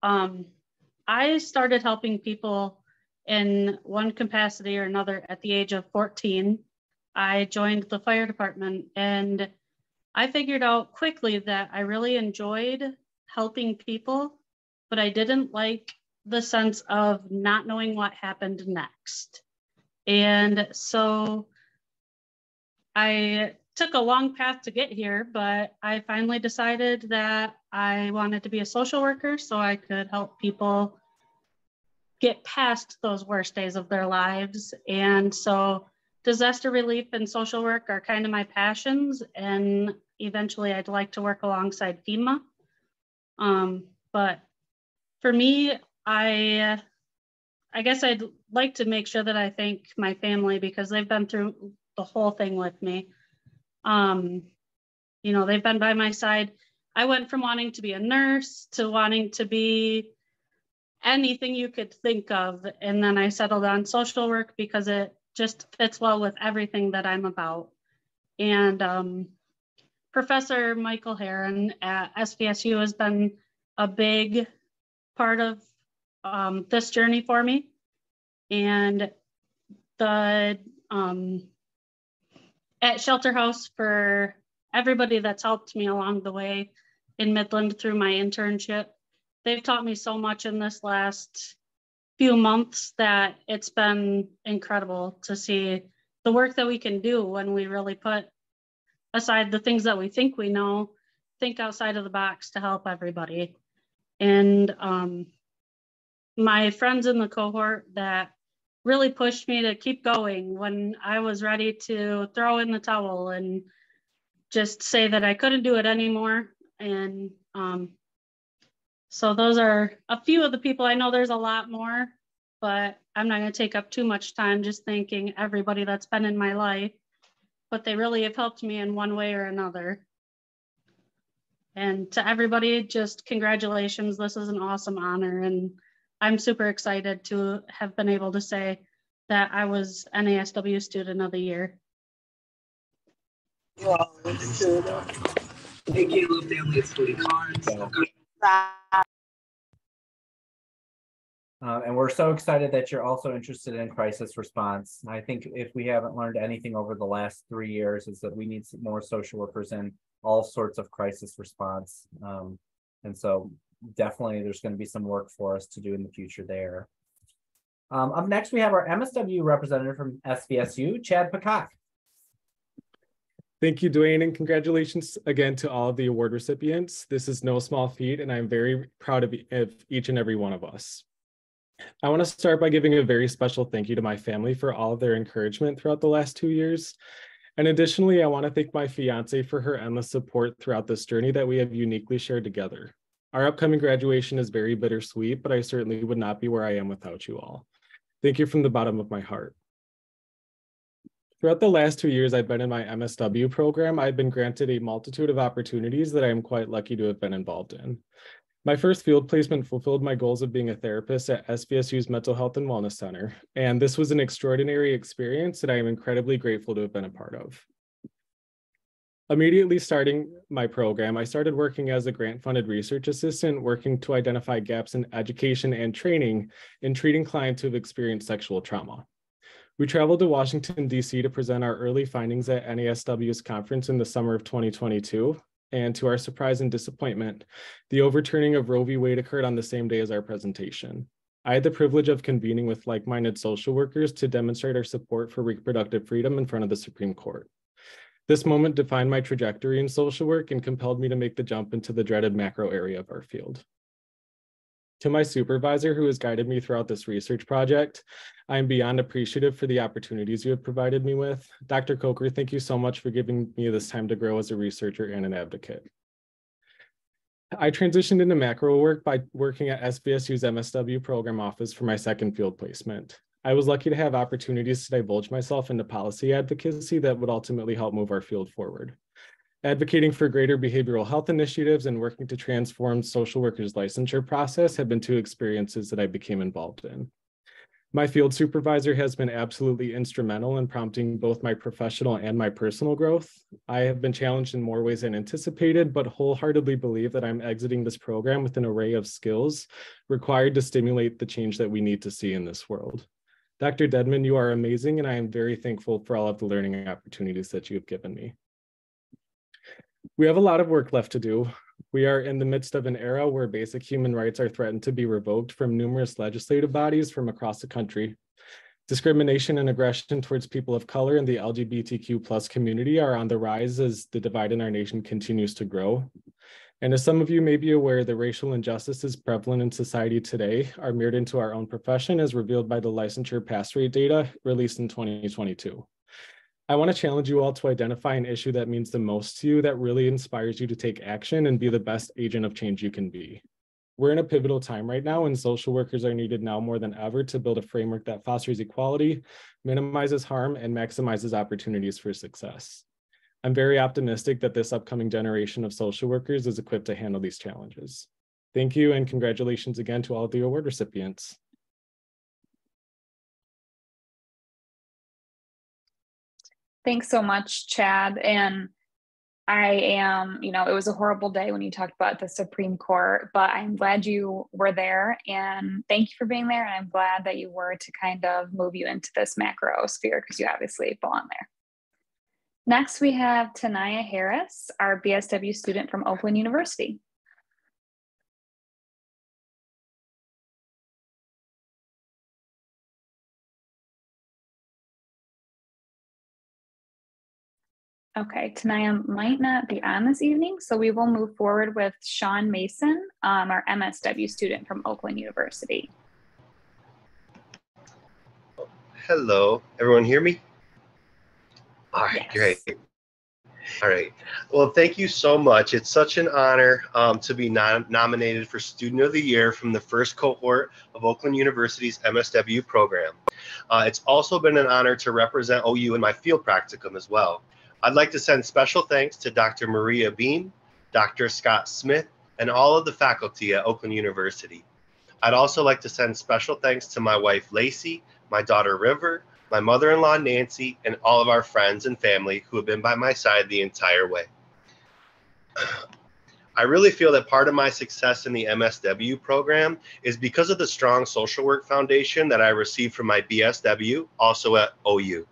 I started helping people in one capacity or another at the age of 14. I joined the fire department, and I figured out quickly that I really enjoyed helping people, but I didn't like the sense of not knowing what happened next. And so I took a long path to get here, but I finally decided that I wanted to be a social worker so I could help people get past those worst days of their lives. And so disaster relief and social work are kind of my passions, and eventually I'd like to work alongside FEMA. But for me, I guess I'd like to make sure that I thank my family, because they've been through the whole thing with me. They've been by my side. I went from wanting to be a nurse to wanting to be anything you could think of. And then I settled on social work because it just fits well with everything that I'm about. And Professor Michael Heron at SVSU has been a big part of this journey for me. And at Shelter House, for everybody that's helped me along the way in Midland through my internship, they've taught me so much in this last few months that it's been incredible to see the work that we can do when we really put aside the things that we think we know, think outside of the box to help everybody. And my friends in the cohort that really pushed me to keep going when I was ready to throw in the towel and just say that I couldn't do it anymore. And so those are a few of the people. I know there's a lot more, but I'm not going to take up too much time just thanking everybody that's been in my life, but they really have helped me in one way or another. And to everybody, just congratulations. This is an awesome honor, and I'm super excited to have been able to say that I was NASW Student of the Year. Hey, Caleb, family, it's Cody Carnes. And we're so excited that you're also interested in crisis response. I think if we haven't learned anything over the last 3 years, is that we need some more social workers in all sorts of crisis response. And so definitely there's going to be some work for us to do in the future there. Up next, we have our MSW representative from SVSU, Chad Peacock. Thank you, Dwayne, and congratulations again to all of the award recipients. This is no small feat, and I'm very proud of each and every one of us. I want to start by giving a very special thank you to my family for all of their encouragement throughout the last 2 years. And additionally, I want to thank my fiance for her endless support throughout this journey that we have uniquely shared together. Our upcoming graduation is very bittersweet, but I certainly would not be where I am without you all. Thank you from the bottom of my heart. Throughout the last 2 years I've been in my MSW program, I've been granted a multitude of opportunities that I am quite lucky to have been involved in. My first field placement fulfilled my goals of being a therapist at SVSU's Mental Health and Wellness Center, and this was an extraordinary experience that I am incredibly grateful to have been a part of. Immediately starting my program, I started working as a grant-funded research assistant, working to identify gaps in education and training in treating clients who have experienced sexual trauma. We traveled to Washington, D.C. to present our early findings at NASW's conference in the summer of 2022. And to our surprise and disappointment, the overturning of Roe v. Wade occurred on the same day as our presentation. I had the privilege of convening with like-minded social workers to demonstrate our support for reproductive freedom in front of the Supreme Court. This moment defined my trajectory in social work and compelled me to make the jump into the dreaded macro area of our field. To my supervisor, who has guided me throughout this research project, I am beyond appreciative for the opportunities you have provided me with. Dr. Coker, thank you so much for giving me this time to grow as a researcher and an advocate. I transitioned into macro work by working at SVSU's MSW program office for my second field placement. I was lucky to have opportunities to divulge myself into policy advocacy that would ultimately help move our field forward. Advocating for greater behavioral health initiatives and working to transform social workers' licensure process have been two experiences that I became involved in. My field supervisor has been absolutely instrumental in prompting both my professional and my personal growth. I have been challenged in more ways than anticipated, but wholeheartedly believe that I'm exiting this program with an array of skills required to stimulate the change that we need to see in this world. Dr. Dedman, you are amazing, and I am very thankful for all of the learning opportunities that you have given me. We have a lot of work left to do. We are in the midst of an era where basic human rights are threatened to be revoked from numerous legislative bodies from across the country. Discrimination and aggression towards people of color and the LGBTQ+ community are on the rise as the divide in our nation continues to grow. And as some of you may be aware, the racial injustices prevalent in society today are mirrored into our own profession as revealed by the licensure pass rate data released in 2022. I want to challenge you all to identify an issue that means the most to you, that really inspires you to take action and be the best agent of change you can be. We're in a pivotal time right now, and social workers are needed now more than ever to build a framework that fosters equality, minimizes harm, and maximizes opportunities for success. I'm very optimistic that this upcoming generation of social workers is equipped to handle these challenges. Thank you, and congratulations again to all of the award recipients. Thanks so much, Chad. And I am, it was a horrible day when you talked about the Supreme Court, but I'm glad you were there, and thank you for being there. And I'm glad that you were to kind of move you into this macro sphere because you obviously belong there. Next, we have Tanaya Harris, our BSW student from Oakland University. Okay, Tanaya might not be on this evening, so we will move forward with Sean Mason, our MSW student from Oakland University. Hello, everyone hear me? All right, yes. Great. All right, well, thank you so much. It's such an honor to be nominated for Student of the Year from the first cohort of Oakland University's MSW program. It's also been an honor to represent OU in my field practicum as well. I'd like to send special thanks to Dr. Maria Beam, Dr. Scott Smith, and all of the faculty at Oakland University. I'd also like to send special thanks to my wife, Lacey, my daughter, River, my mother-in-law, Nancy, and all of our friends and family who have been by my side the entire way. I really feel that part of my success in the MSW program is because of the strong social work foundation that I received from my BSW, also at OU.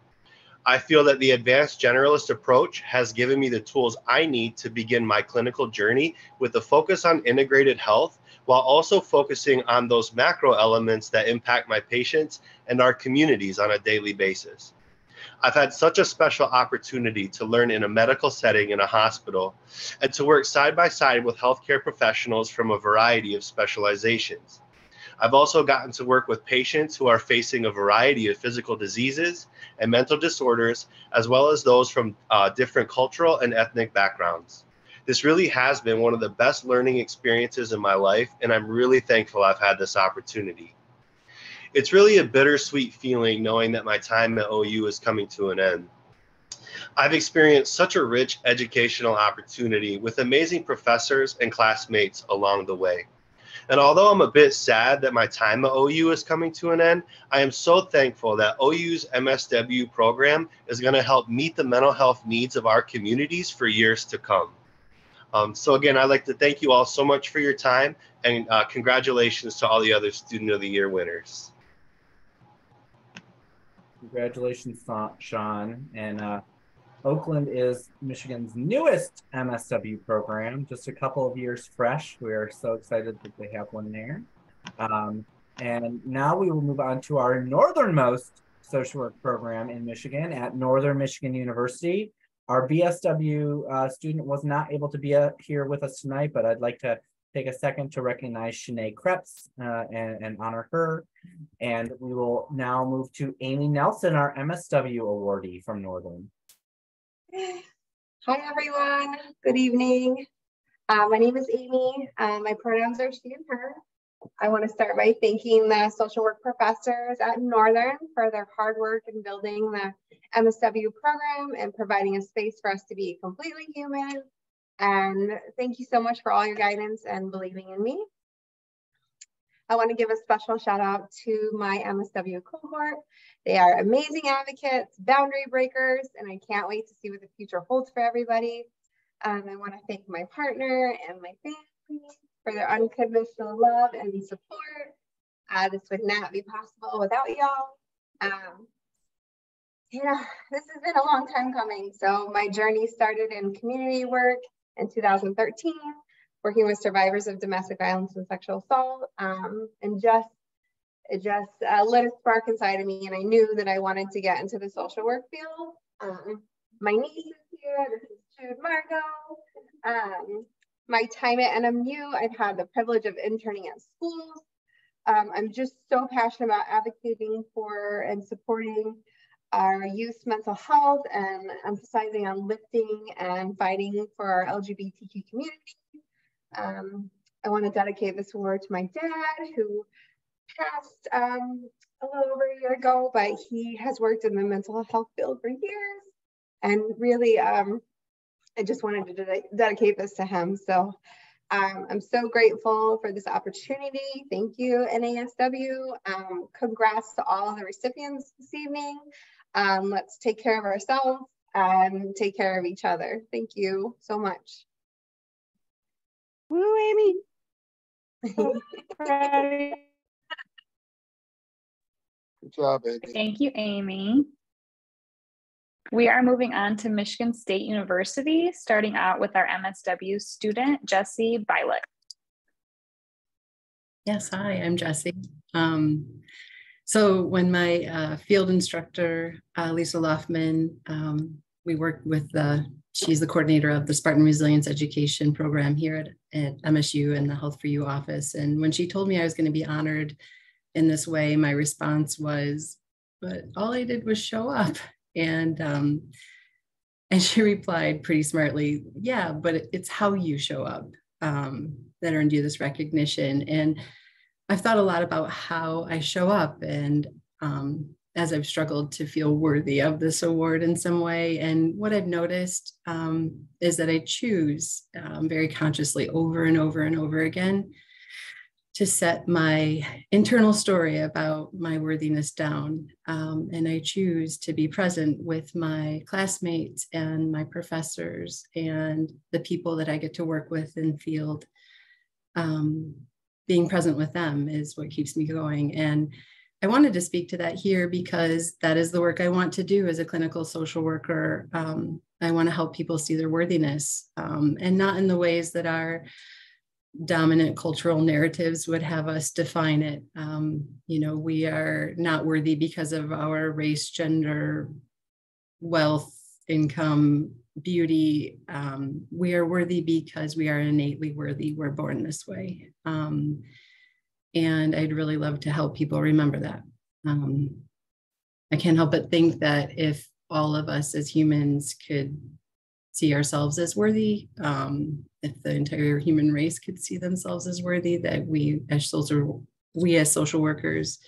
I feel that the advanced generalist approach has given me the tools I need to begin my clinical journey with a focus on integrated health, while also focusing on those macro elements that impact my patients and our communities on a daily basis. I've had such a special opportunity to learn in a medical setting in a hospital and to work side by side with healthcare professionals from a variety of specializations. I've also gotten to work with patients who are facing a variety of physical diseases and mental disorders, as well as those from different cultural and ethnic backgrounds. This really has been one of the best learning experiences in my life, and I'm really thankful I've had this opportunity. It's really a bittersweet feeling knowing that my time at OU is coming to an end. I've experienced such a rich educational opportunity with amazing professors and classmates along the way. And although I'm a bit sad that my time at OU is coming to an end, I am so thankful that OU's MSW program is going to help meet the mental health needs of our communities for years to come. So again, I'd like to thank you all so much for your time, and congratulations to all the other Student of the Year winners. Congratulations, Sean. And Oakland is Michigan's newest MSW program, just a couple of years fresh. We are so excited that they have one there. And now we will move on to our northernmost social work program in Michigan at Northern Michigan University. Our BSW student was not able to be here with us tonight, but I'd like to take a second to recognize Shanae Krebs and honor her. And we will now move to Amy Nelson, our MSW awardee from Northern. Hi, everyone. Good evening. My name is Amy. My pronouns are she and her. I want to start by thanking the social work professors at Northern for their hard work in building the MSW program and providing a space for us to be completely human. And thank you so much for all your guidance and believing in me. I want to give a special shout out to my MSW cohort. They are amazing advocates, boundary breakers, and I can't wait to see what the future holds for everybody. I want to thank my partner and my family for their unconditional love and support. This would not be possible without y'all. This has been a long time coming. So my journey started in community work in 2013, working with survivors of domestic violence and sexual assault. And it just lit a spark inside of me, and I knew that I wanted to get into the social work field. My niece is here. This is Jude Margot. My time at NMU, I've had the privilege of interning at schools. I'm just so passionate about advocating for and supporting our youth's mental health and emphasizing on lifting and fighting for our LGBTQ community. I want to dedicate this award to my dad, who passed a little over a year ago, but he has worked in the mental health field for years. And really, I just wanted to dedicate this to him. So I'm so grateful for this opportunity. Thank you, NASW. Congrats to all of the recipients this evening. Let's take care of ourselves and take care of each other. Thank you so much. Woo, Amy. Good job, Amy. Thank you, Amy. We are moving on to Michigan State University, starting out with our MSW student, Jessie Violet. Yes, hi, I'm Jessie. So when my field instructor, Lisa Loftman, we worked with, she's the coordinator of the Spartan Resilience Education Program here at MSU and the Health for You office. And when she told me I was going to be honored in this way, my response was, but all I did was show up. And she replied pretty smartly, yeah, but it's how you show up that earned you this recognition. And I've thought a lot about how I show up, and as I've struggled to feel worthy of this award in some way. And what I've noticed is that I choose very consciously over and over and over again to set my internal story about my worthiness down. And I choose to be present with my classmates and my professors and the people that I get to work with in field. Being present with them is what keeps me going. And I wanted to speak to that here because that is the work I want to do as a clinical social worker. I want to help people see their worthiness, and not in the ways that our dominant cultural narratives would have us define it. You know, we are not worthy because of our race, gender, wealth, income, beauty. We are worthy because we are innately worthy. We're born this way. And I'd really love to help people remember that. I can't help but think that if all of us as humans could see ourselves as worthy, if the entire human race could see themselves as worthy, that we as social workers,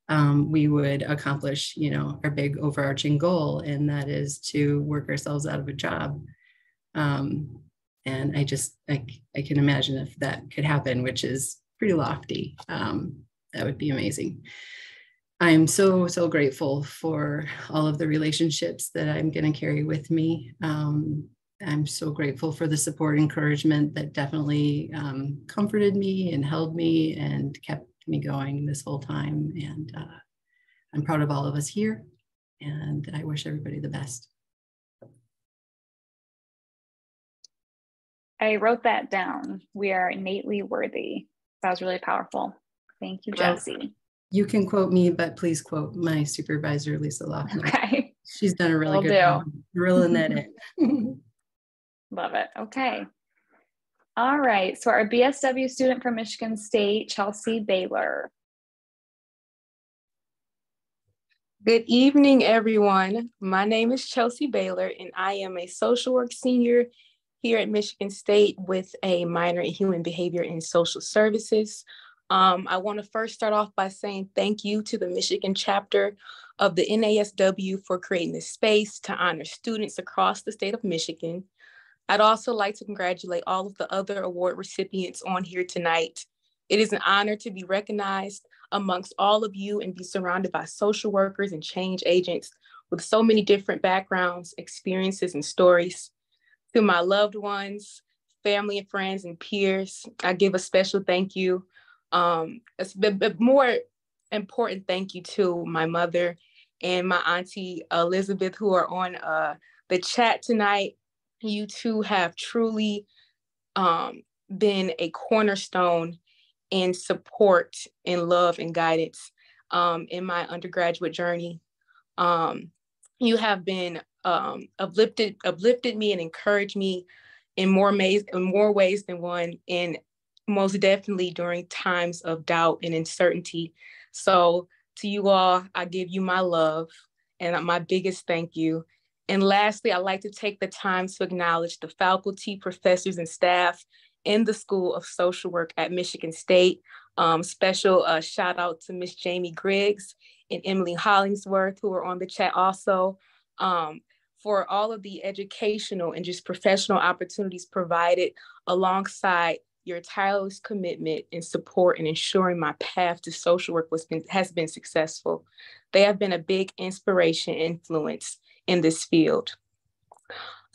we would accomplish, you know, our big overarching goal, and that is to work ourselves out of a job. And I can imagine if that could happen, which is pretty lofty. That would be amazing. I'm so grateful for all of the relationships that I'm going to carry with me. I'm so grateful for the support, encouragement that definitely comforted me and held me and kept me going this whole time. And I'm proud of all of us here, and I wish everybody the best. I wrote that down. We are innately worthy. That was really powerful. Thank you, Jessie. You can quote me, but please quote my supervisor, Lisa Loughlin. Okay. She's done a really Will good do. job drilling that in. Love it. Okay. All right. So our BSW student from Michigan State, Chelsea Baylor. Good evening, everyone. My name is Chelsea Baylor, and I am a social work senior here at Michigan State with a minor in human behavior and social services. I want to first start off by saying thank you to the Michigan chapter of the NASW for creating this space to honor students across the state of Michigan. I'd also like to congratulate all of the other award recipients on here tonight. It is an honor to be recognized amongst all of you and be surrounded by social workers and change agents with so many different backgrounds, experiences, and stories. To my loved ones, family and friends and peers, I give a special thank you. A more important thank you to my mother and my auntie Elizabeth, who are on the chat tonight. You two have truly been a cornerstone in support and love and guidance in my undergraduate journey. You have been uplifted me and encouraged me in more ways than one, and most definitely during times of doubt and uncertainty. So to you all, I give you my love and my biggest thank you. And lastly, I'd like to take the time to acknowledge the faculty, professors, and staff in the School of Social Work at Michigan State. Special shout out to Miss Jamie Griggs and Emily Hollingsworth, who are on the chat also, for all of the educational and just professional opportunities provided alongside your tireless commitment and support in ensuring my path to social work has been successful. They have been a big inspiration and influence in this field.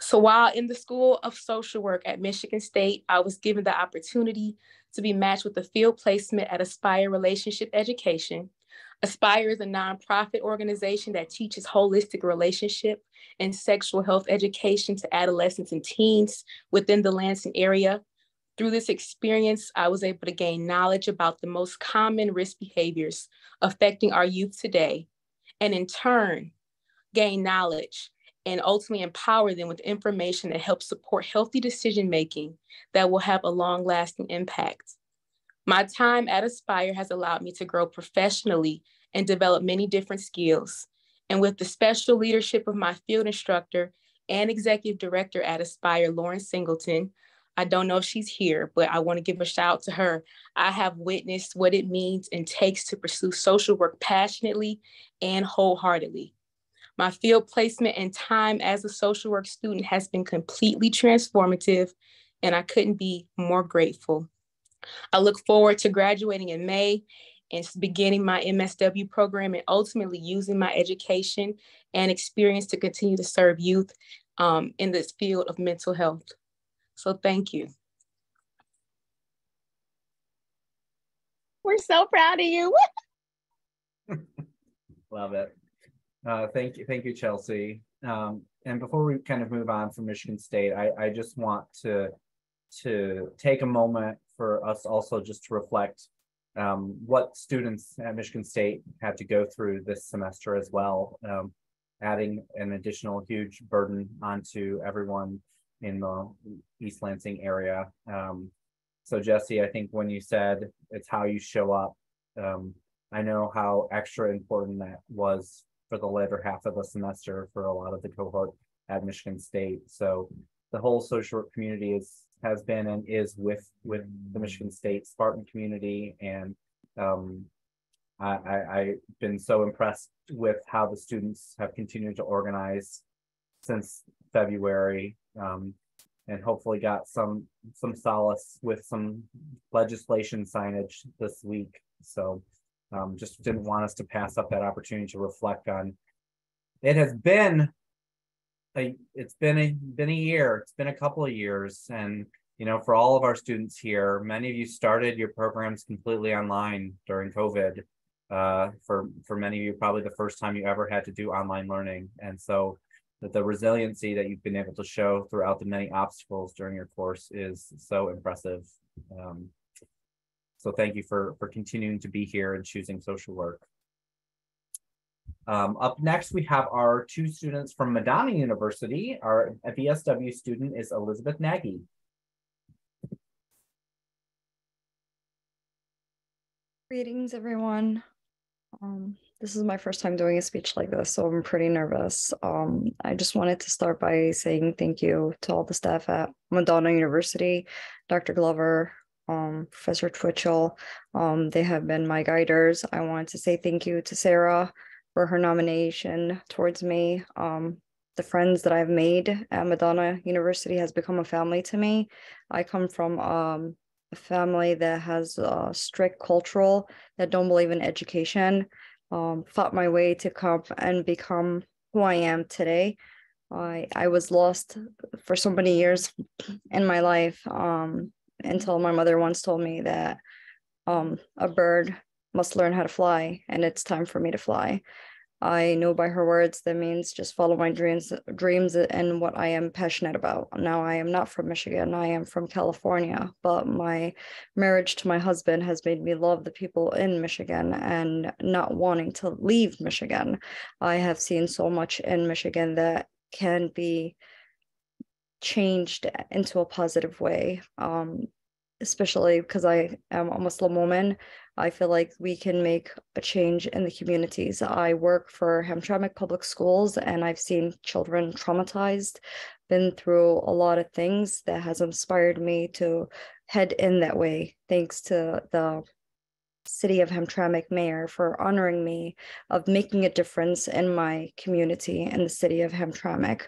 So while in the School of Social Work at Michigan State, I was given the opportunity to be matched with a field placement at Aspire Relationship Education. Aspire is a nonprofit organization that teaches holistic relationship and sexual health education to adolescents and teens within the Lansing area. Through this experience, I was able to gain knowledge about the most common risk behaviors affecting our youth today, and in turn, gain knowledge and ultimately empower them with information that helps support healthy decision-making that will have a long-lasting impact. My time at Aspire has allowed me to grow professionally and develop many different skills. And with the special leadership of my field instructor and executive director at Aspire, Lauren Singleton, I don't know if she's here, but I want to give a shout out to her. I have witnessed what it means and takes to pursue social work passionately and wholeheartedly. My field placement and time as a social work student has been completely transformative, and I couldn't be more grateful. I look forward to graduating in May and beginning my MSW program and ultimately using my education and experience to continue to serve youth in this field of mental health. So thank you. We're so proud of you. Love it. Thank you, Chelsea. And before we kind of move on from Michigan State, I just want to take a moment for us also just to reflect what students at Michigan State had to go through this semester as well, adding an additional huge burden onto everyone in the East Lansing area. So Jesse, I think when you said it's how you show up, I know how extra important that was for the later half of the semester for a lot of the cohort at Michigan State. So the whole social work community has been and is with the Michigan State Spartan community, and I've been so impressed with how the students have continued to organize since February, and hopefully got some solace with some legislation signage this week. So just didn't want us to pass up that opportunity to reflect on. It has been a year. It's been a couple of years, and for all of our students here, many of you started your programs completely online during COVID. For many of you, probably the first time you ever had to do online learning, and so the resiliency that you've been able to show throughout the many obstacles during your course is so impressive. So thank you for continuing to be here and choosing social work. Up next, we have our two students from Madonna University. Our BSW student is Elizabeth Nagy. Greetings, everyone. This is my first time doing a speech like this, so I'm pretty nervous. I just wanted to start by saying thank you to all the staff at Madonna University, Dr. Glover, Professor Twitchell. They have been my guiders. I wanted to say thank you to Sarah for her nomination towards me. The friends that I've made at Madonna University has become a family to me. I come from a family that has strict cultural, that don't believe in education. Fought my way to come and become who I am today. I was lost for so many years in my life, until my mother once told me that a bird must learn how to fly, and it's time for me to fly. I know by her words that means just follow my dreams and what I am passionate about. Now, I am not from Michigan, I am from California, but my marriage to my husband has made me love the people in Michigan and not wanting to leave Michigan. I have seen so much in Michigan that can be changed into a positive way, especially because I am a Muslim woman. I feel like we can make a change in the communities. I work for Hamtramck Public Schools, and I've seen children traumatized, been through a lot of things that has inspired me to head in that way. Thanks to the City of Hamtramck Mayor for honoring me of making a difference in my community in the City of Hamtramck.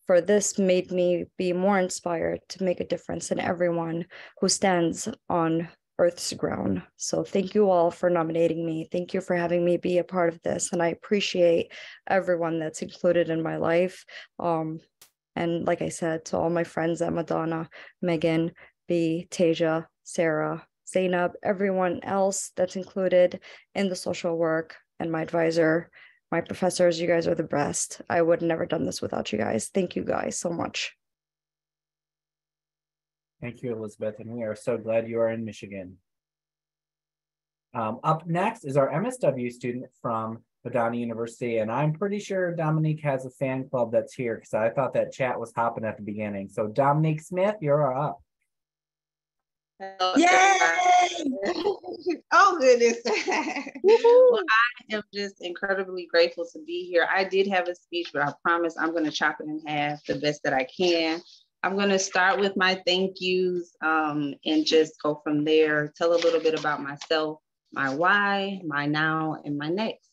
For this made me be more inspired to make a difference in everyone who stands on Earth's ground. So thank you all for nominating me. Thank you for having me be a part of this. And I appreciate everyone that's included in my life. And like I said, to all my friends at Madonna, Megan, B, Tasia, Sarah, Zainab, everyone else that's included in the social work, and my advisor, my professors, you guys are the best. I would have never done this without you guys. Thank you guys so much. Thank you, Elizabeth, and we are so glad you are in Michigan. Up next is our MSW student from Madonna University, and I'm pretty sure Dominique has a fan club that's here because I thought that chat was hopping at the beginning. So Dominique Smith, you're up. Yay! Oh, goodness. Well, I am just incredibly grateful to be here. I did have a speech, but I promise I'm going to chop it in half the best that I can. I'm going to start with my thank yous and just go from there, tell a little bit about myself, my why, my now, and my next.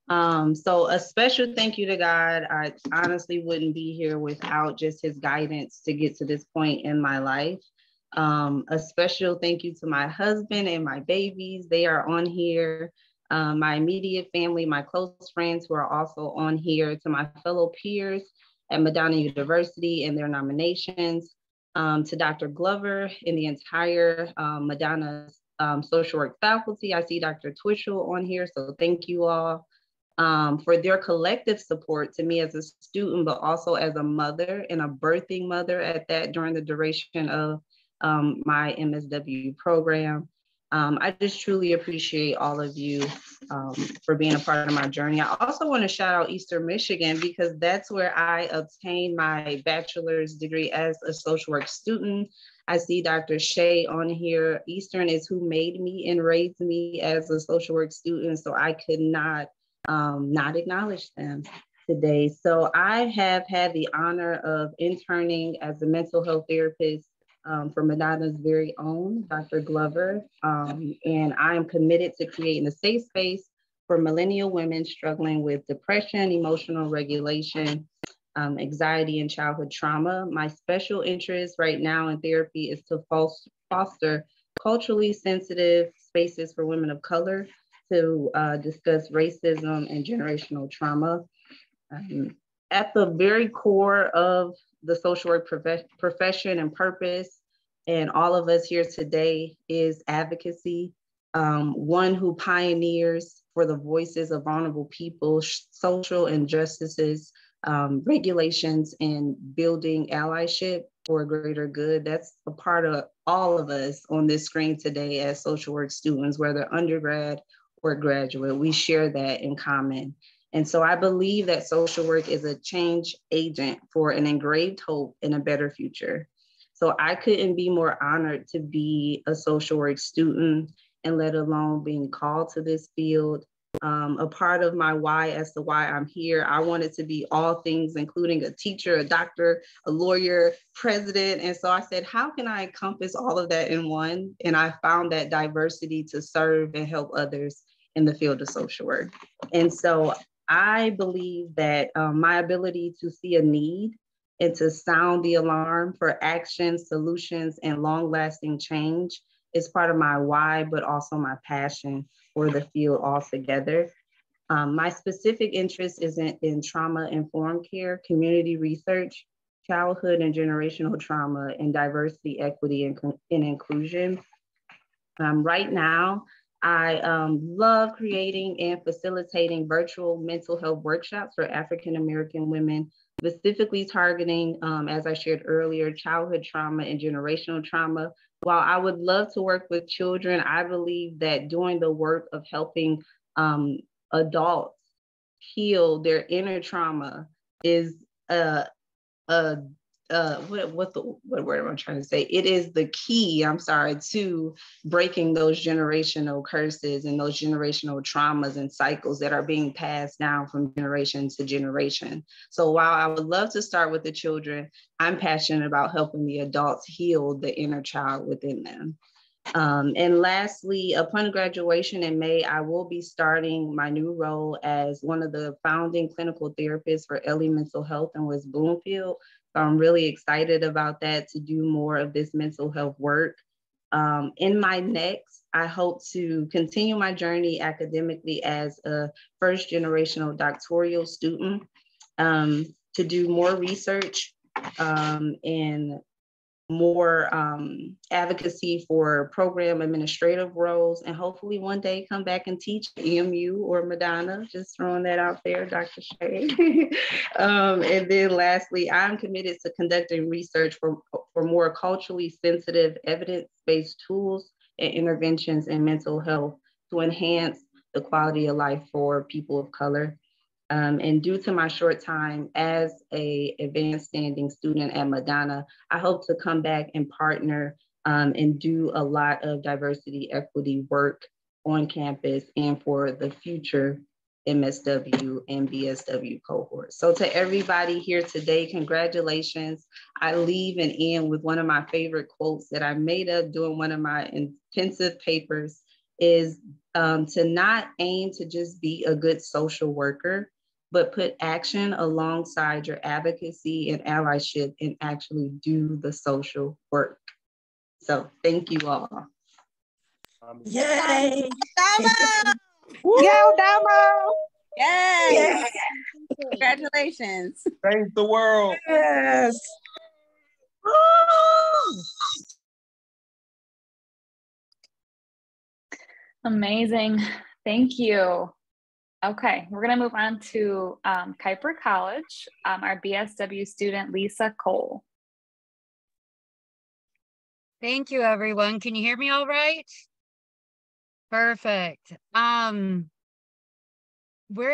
So a special thank you to God. I honestly wouldn't be here without just his guidance to get to this point in my life. A special thank you to my husband and my babies. They are on here. My immediate family, my close friends who are also on here, to my fellow peers at Madonna University and their nominations, to Dr. Glover and the entire Madonna social work faculty. I see Dr. Twitchell on here, so thank you all for their collective support to me as a student, but also as a mother and a birthing mother at that during the duration of my MSW program. I just truly appreciate all of you for being a part of my journey. I also want to shout out Eastern Michigan because that's where I obtained my bachelor's degree as a social work student. I see Dr. Shea on here. Eastern is who made me and raised me as a social work student, so I could not acknowledge them today. So I have had the honor of interning as a mental health therapist for Madonna's very own, Dr. Glover. And I am committed to creating a safe space for millennial women struggling with depression, emotional regulation, anxiety, and childhood trauma. My special interest right now in therapy is to foster culturally sensitive spaces for women of color to discuss racism and generational trauma. At the very core of the social work profession and purpose, and all of us here today, is advocacy. One who pioneers for the voices of vulnerable people, social injustices, regulations, and building allyship for a greater good. That's a part of all of us on this screen today as social work students, whether undergrad or graduate. We share that in common. And so I believe that social work is a change agent for an engraved hope in a better future. So I couldn't be more honored to be a social work student, and let alone being called to this field. A part of my why as to why I'm here, I wanted to be all things, including a teacher, a doctor, a lawyer, president. And so I said, how can I encompass all of that in one? And I found that diversity to serve and help others in the field of social work. And so I believe that my ability to see a need and to sound the alarm for action, solutions, and long-lasting change is part of my why, but also my passion for the field altogether. My specific interest is in trauma-informed care, community research, childhood and generational trauma, and diversity, equity, and inclusion. Right now, I love creating and facilitating virtual mental health workshops for African-American women, specifically targeting, as I shared earlier, childhood trauma and generational trauma. While I would love to work with children, I believe that doing the work of helping adults heal their inner trauma is what word am I trying to say? It is the key, to breaking those generational curses and those generational traumas and cycles that are being passed down from generation to generation. So while I would love to start with the children, I'm passionate about helping the adults heal the inner child within them. And lastly, upon graduation in May, I will be starting my new role as one of the founding clinical therapists for Ellie Mental Health in West Bloomfield. So I'm really excited about that, to do more of this mental health work. In my next, I hope to continue my journey academically as a first generational doctoral student, to do more research and more advocacy for program administrative roles, and hopefully one day come back and teach EMU or Madonna, just throwing that out there, Dr. Shea. And then lastly, I'm committed to conducting research for more culturally sensitive evidence-based tools and interventions in mental health to enhance the quality of life for people of color. And due to my short time as an advanced standing student at Madonna, I hope to come back and partner and do a lot of diversity equity work on campus and for the future MSW and BSW cohorts. So to everybody here today, congratulations. I leave and end with one of my favorite quotes that I made up doing one of my intensive papers, is to not aim to just be a good social worker, but put action alongside your advocacy and allyship and actually do the social work. So thank you all. Yay! Yo, Domo! Yes! Congratulations. Thank the world. Yes! Amazing. Thank you. Okay, we're going to move on to Kuiper College, our BSW student, Lisa Cole. Thank you, everyone. Can you hear me all right? Perfect. Where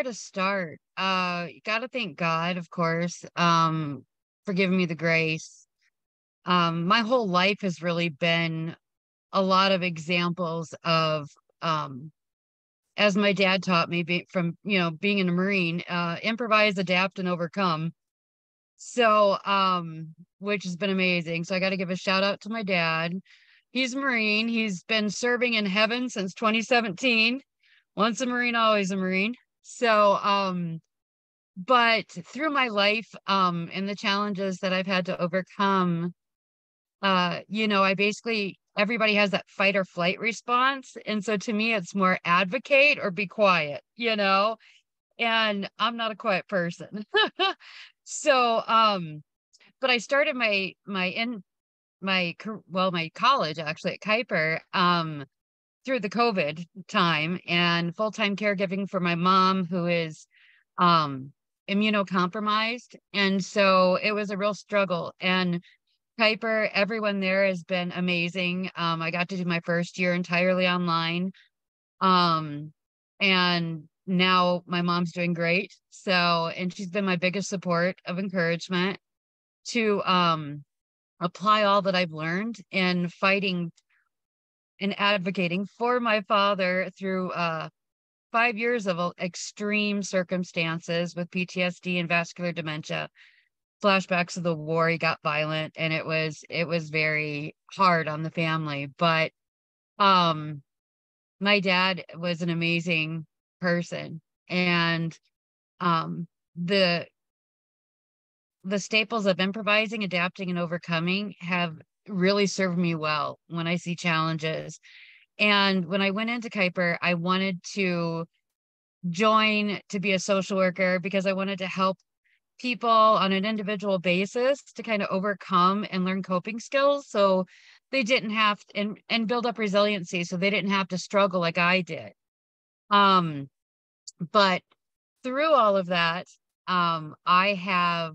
to start? You got to thank God, of course, for giving me the grace. My whole life has really been a lot of examples of, as my dad taught me from, being in a Marine, improvise, adapt, and overcome. So, which has been amazing. So I got to give a shout out to my dad. He's a Marine. He's been serving in heaven since 2017. Once a Marine, always a Marine. So, but through my life, and the challenges that I've had to overcome, I basically, everybody has that fight or flight response. And so to me, it's more advocate or be quiet, and I'm not a quiet person. So, but I started my college actually at Kuiper, through the COVID time and full-time caregiving for my mom, who is, immunocompromised. And so it was a real struggle. And Kuiper, everyone there has been amazing. I got to do my first year entirely online. And now my mom's doing great. So, and she's been my biggest support of encouragement to apply all that I've learned in fighting and advocating for my father through 5 years of extreme circumstances with PTSD and vascular dementia, flashbacks of the war. He got violent, and it was very hard on the family. But my dad was an amazing person, and the staples of improvising, adapting, and overcoming have really served me well when I see challenges. And when I went into Kuiper, I wanted to join to be a social worker because I wanted to help people on an individual basis to kind of overcome and learn coping skills, so they didn't have to, and build up resiliency, so they didn't have to struggle like I did. But through all of that, I have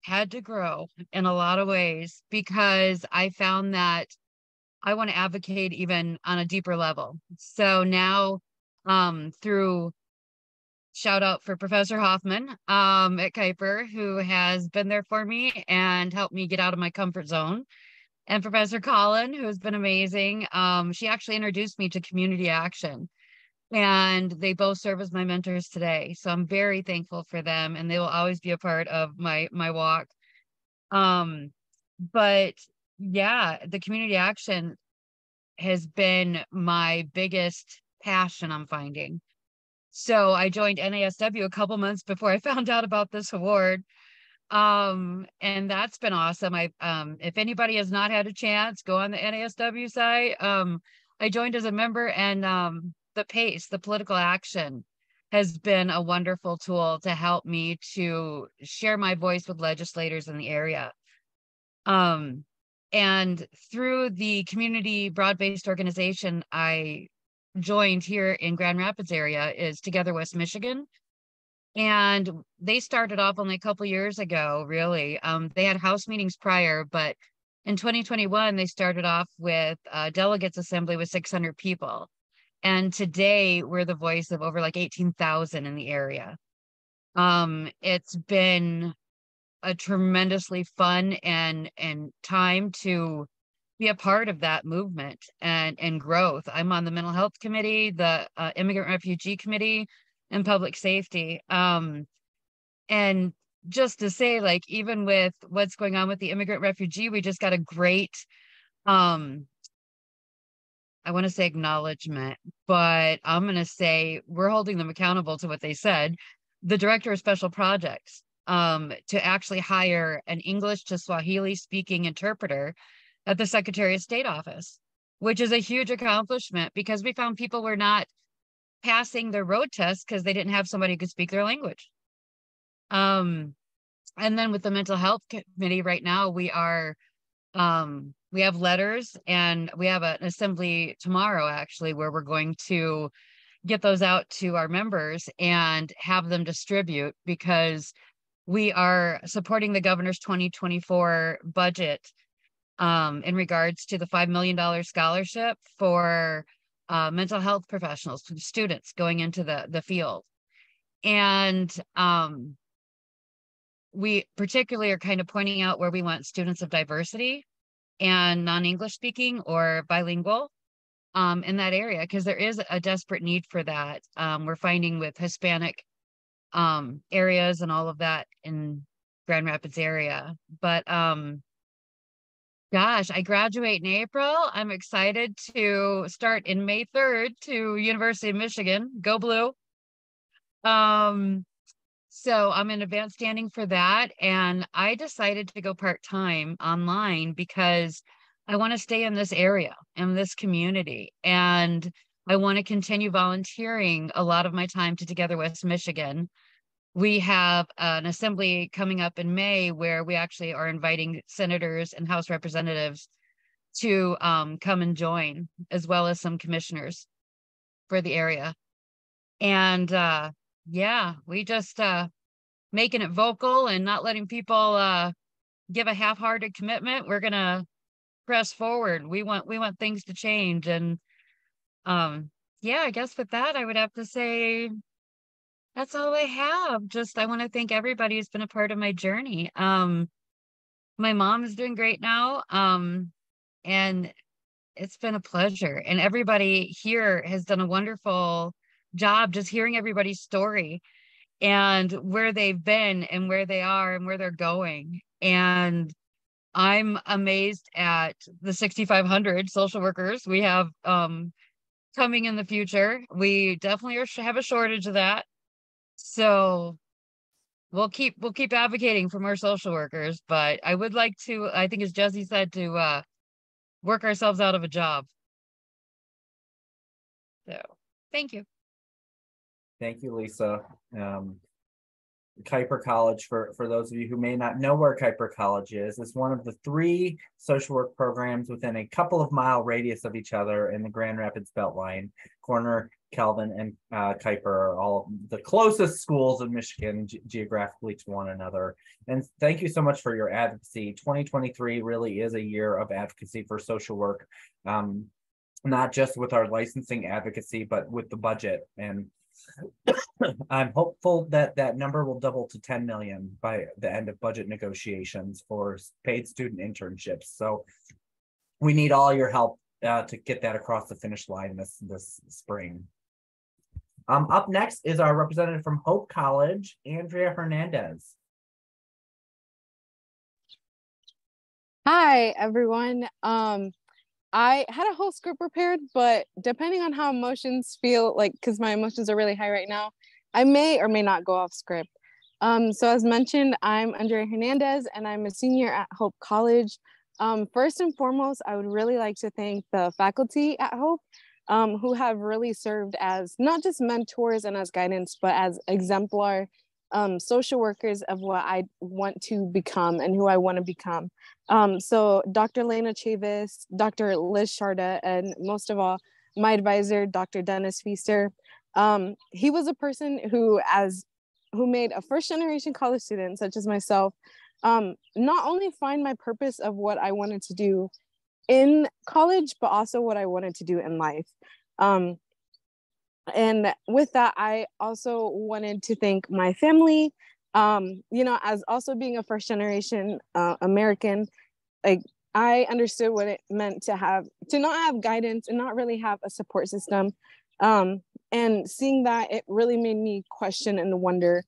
had to grow in a lot of ways, because I found that I want to advocate even on a deeper level. So now, through shout out for Professor Hoffman at Kuiper, who has been there for me and helped me get out of my comfort zone. And Professor Collin, who has been amazing. She actually introduced me to Community Action, and they both serve as my mentors today. So I'm very thankful for them, and they will always be a part of my walk. But yeah, the Community Action has been my biggest passion I'm finding. So I joined NASW a couple months before I found out about this award. And that's been awesome. If anybody has not had a chance, go on the NASW site. I joined as a member, and the PACE, the political action, has been a wonderful tool to help me to share my voice with legislators in the area. And through the community broad-based organization I joined here in Grand Rapids area is Together West Michigan. And they started off only a couple years ago, really. They had House meetings prior, but in 2021, they started off with a delegates assembly with 600 people. And today we're the voice of over like 18,000 in the area. It's been a tremendously fun and time to be a part of that movement and growth. I'm on the mental health committee, the immigrant refugee committee, and public safety. And just to say, like, even with what's going on with the immigrant refugee, we just got a great, I want to say acknowledgement, but I'm going to say we're holding them accountable to what they said. The director of special projects, to actually hire an English to Swahili speaking interpreter at the Secretary of State office, which is a huge accomplishment because we found people were not passing their road tests because they didn't have somebody who could speak their language. And then with the mental health committee right now, we have letters, and we have an assembly tomorrow actually, where we're going to get those out to our members and have them distribute, because we are supporting the governor's 2024 budget in regards to the $5 million scholarship for mental health professionals, students going into the field. And we particularly are kind of pointing out where we want students of diversity and non-English speaking or bilingual in that area, because there is a desperate need for that. We're finding with Hispanic areas and all of that in Grand Rapids area. But gosh, I graduate in April. I'm excited to start in May 3rd to University of Michigan. Go Blue. So I'm in advanced standing for that. And I decided to go part-time online because I want to stay in this area, in this community. And I want to continue volunteering a lot of my time to Together West Michigan. We have an assembly coming up in May where we actually are inviting senators and House representatives to come and join, as well as some commissioners for the area. And yeah, we just making it vocal and not letting people give a half-hearted commitment. We're gonna press forward. We want things to change. And yeah, I guess with that, I would have to say that's all I have. Just I want to thank everybody who's been a part of my journey. My mom is doing great now. And it's been a pleasure. And everybody here has done a wonderful job just hearing everybody's story and where they've been and where they are and where they're going. And I'm amazed at the 6,500 social workers we have coming in the future. We definitely have a shortage of that. So we'll keep advocating for more social workers, but I would like to, I think as Jesse said, to work ourselves out of a job. So thank you. Thank you, Lisa. Kuiper College, for those of you who may not know where Kuiper College is one of the 3 social work programs within a couple of mile radius of each other in the Grand Rapids Beltline. Corner, Calvin, and Kuiper are all the closest schools in Michigan geographically to one another. And thank you so much for your advocacy. 2023 really is a year of advocacy for social work, not just with our licensing advocacy, but with the budget. And I'm hopeful that that number will double to 10 million by the end of budget negotiations for paid student internships. So we need all your help to get that across the finish line this spring. Up next is our representative from Hope College, Andrea Hernandez. Hi, everyone. I had a whole script prepared, but depending on how emotions feel, like, because my emotions are really high right now, I may or may not go off script. So as mentioned, I'm Andrea Hernandez, and I'm a senior at Hope College. First and foremost, I would really like to thank the faculty at Hope, who have really served as not just mentors and as guidance, but as exemplar social workers of what I want to become and who I want to become. So Dr. Lena Chavis, Dr. Liz Sharda, and most of all, my advisor, Dr. Dennis Feaster. He was a person who made a first generation college student, such as myself, not only find my purpose of what I wanted to do in college, but also what I wanted to do in life. And with that, I also wanted to thank my family, as also being a first generation American, like I understood what it meant to not have guidance and not really have a support system. And seeing that, it really made me question and wonder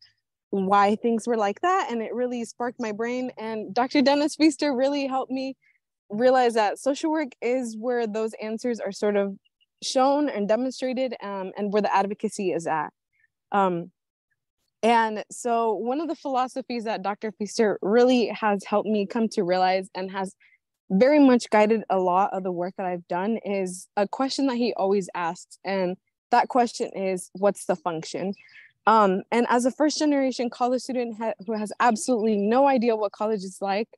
why things were like that. And it really sparked my brain. And Dr. Dennis Feaster really helped me realize that social work is where those answers are sort of shown and demonstrated, and where the advocacy is at. And so one of the philosophies that Dr. Feaster really has helped me come to realize and has very much guided a lot of the work that I've done is a question that he always asks. And that question is, what's the function? And as a first generation college student who has absolutely no idea what college is like,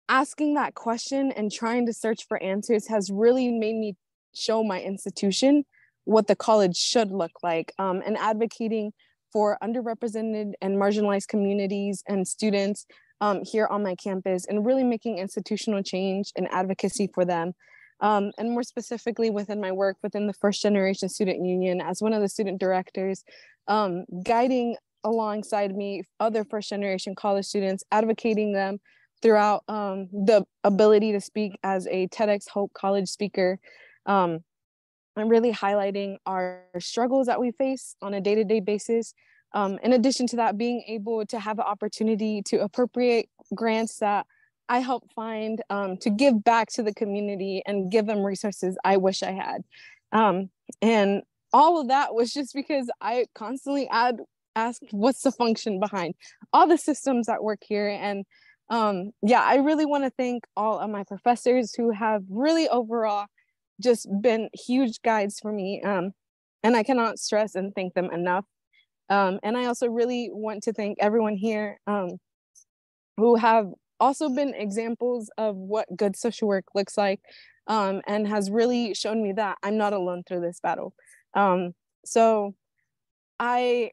asking that question and trying to search for answers has really made me show my institution what the college should look like, and advocating for underrepresented and marginalized communities and students here on my campus, and really making institutional change and advocacy for them. And more specifically within my work within the First Generation Student Union as one of the student directors, guiding alongside me other first generation college students, advocating them throughout the ability to speak as a TEDx Hope College speaker, and really highlighting our struggles that we face on a day-to-day basis. In addition to that, being able to have an opportunity to appropriate grants that I help find to give back to the community and give them resources I wish I had. And all of that was just because I constantly asked, what's the function behind all the systems that work here? And yeah, I really want to thank all of my professors who have really overall just been huge guides for me. And I cannot stress and thank them enough. And I also really want to thank everyone here who have also been examples of what good social work looks like, and has really shown me that I'm not alone through this battle. So I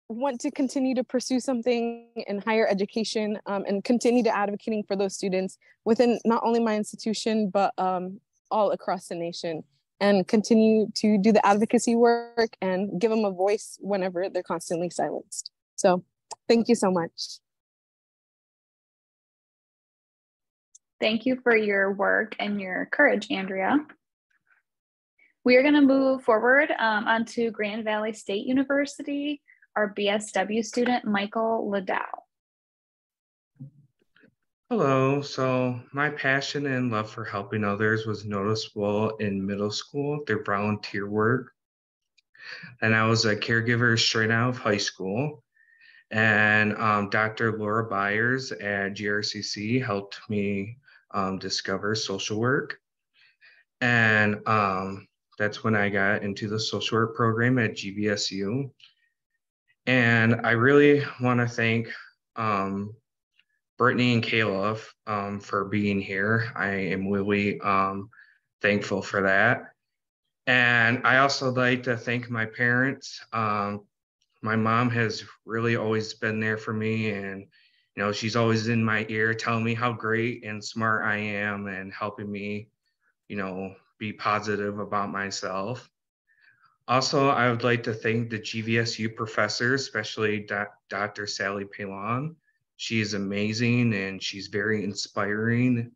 want to continue to pursue something in higher education, and continue to advocating for those students within not only my institution, but all across the nation, and continue to do the advocacy work and give them a voice whenever they're constantly silenced. So thank you so much. Thank you for your work and your courage, Andrea. We are going to move forward onto Grand Valley State University, our BSW student, Michael Liddell. Hello, so my passion and love for helping others was noticeable in middle school through volunteer work. And I was a caregiver straight out of high school. And Dr. Laura Byers at GRCC helped me discover social work. And that's when I got into the social work program at GVSU. And I really want to thank Brittany and Kayla for being here. I am really thankful for that. And I also like to thank my parents. My mom has really always been there for me, and you know, she's always in my ear telling me how great and smart I am and helping me, you know, be positive about myself. Also, I would like to thank the GVSU professors, especially Dr. Sally Pelon. She is amazing and she's very inspiring.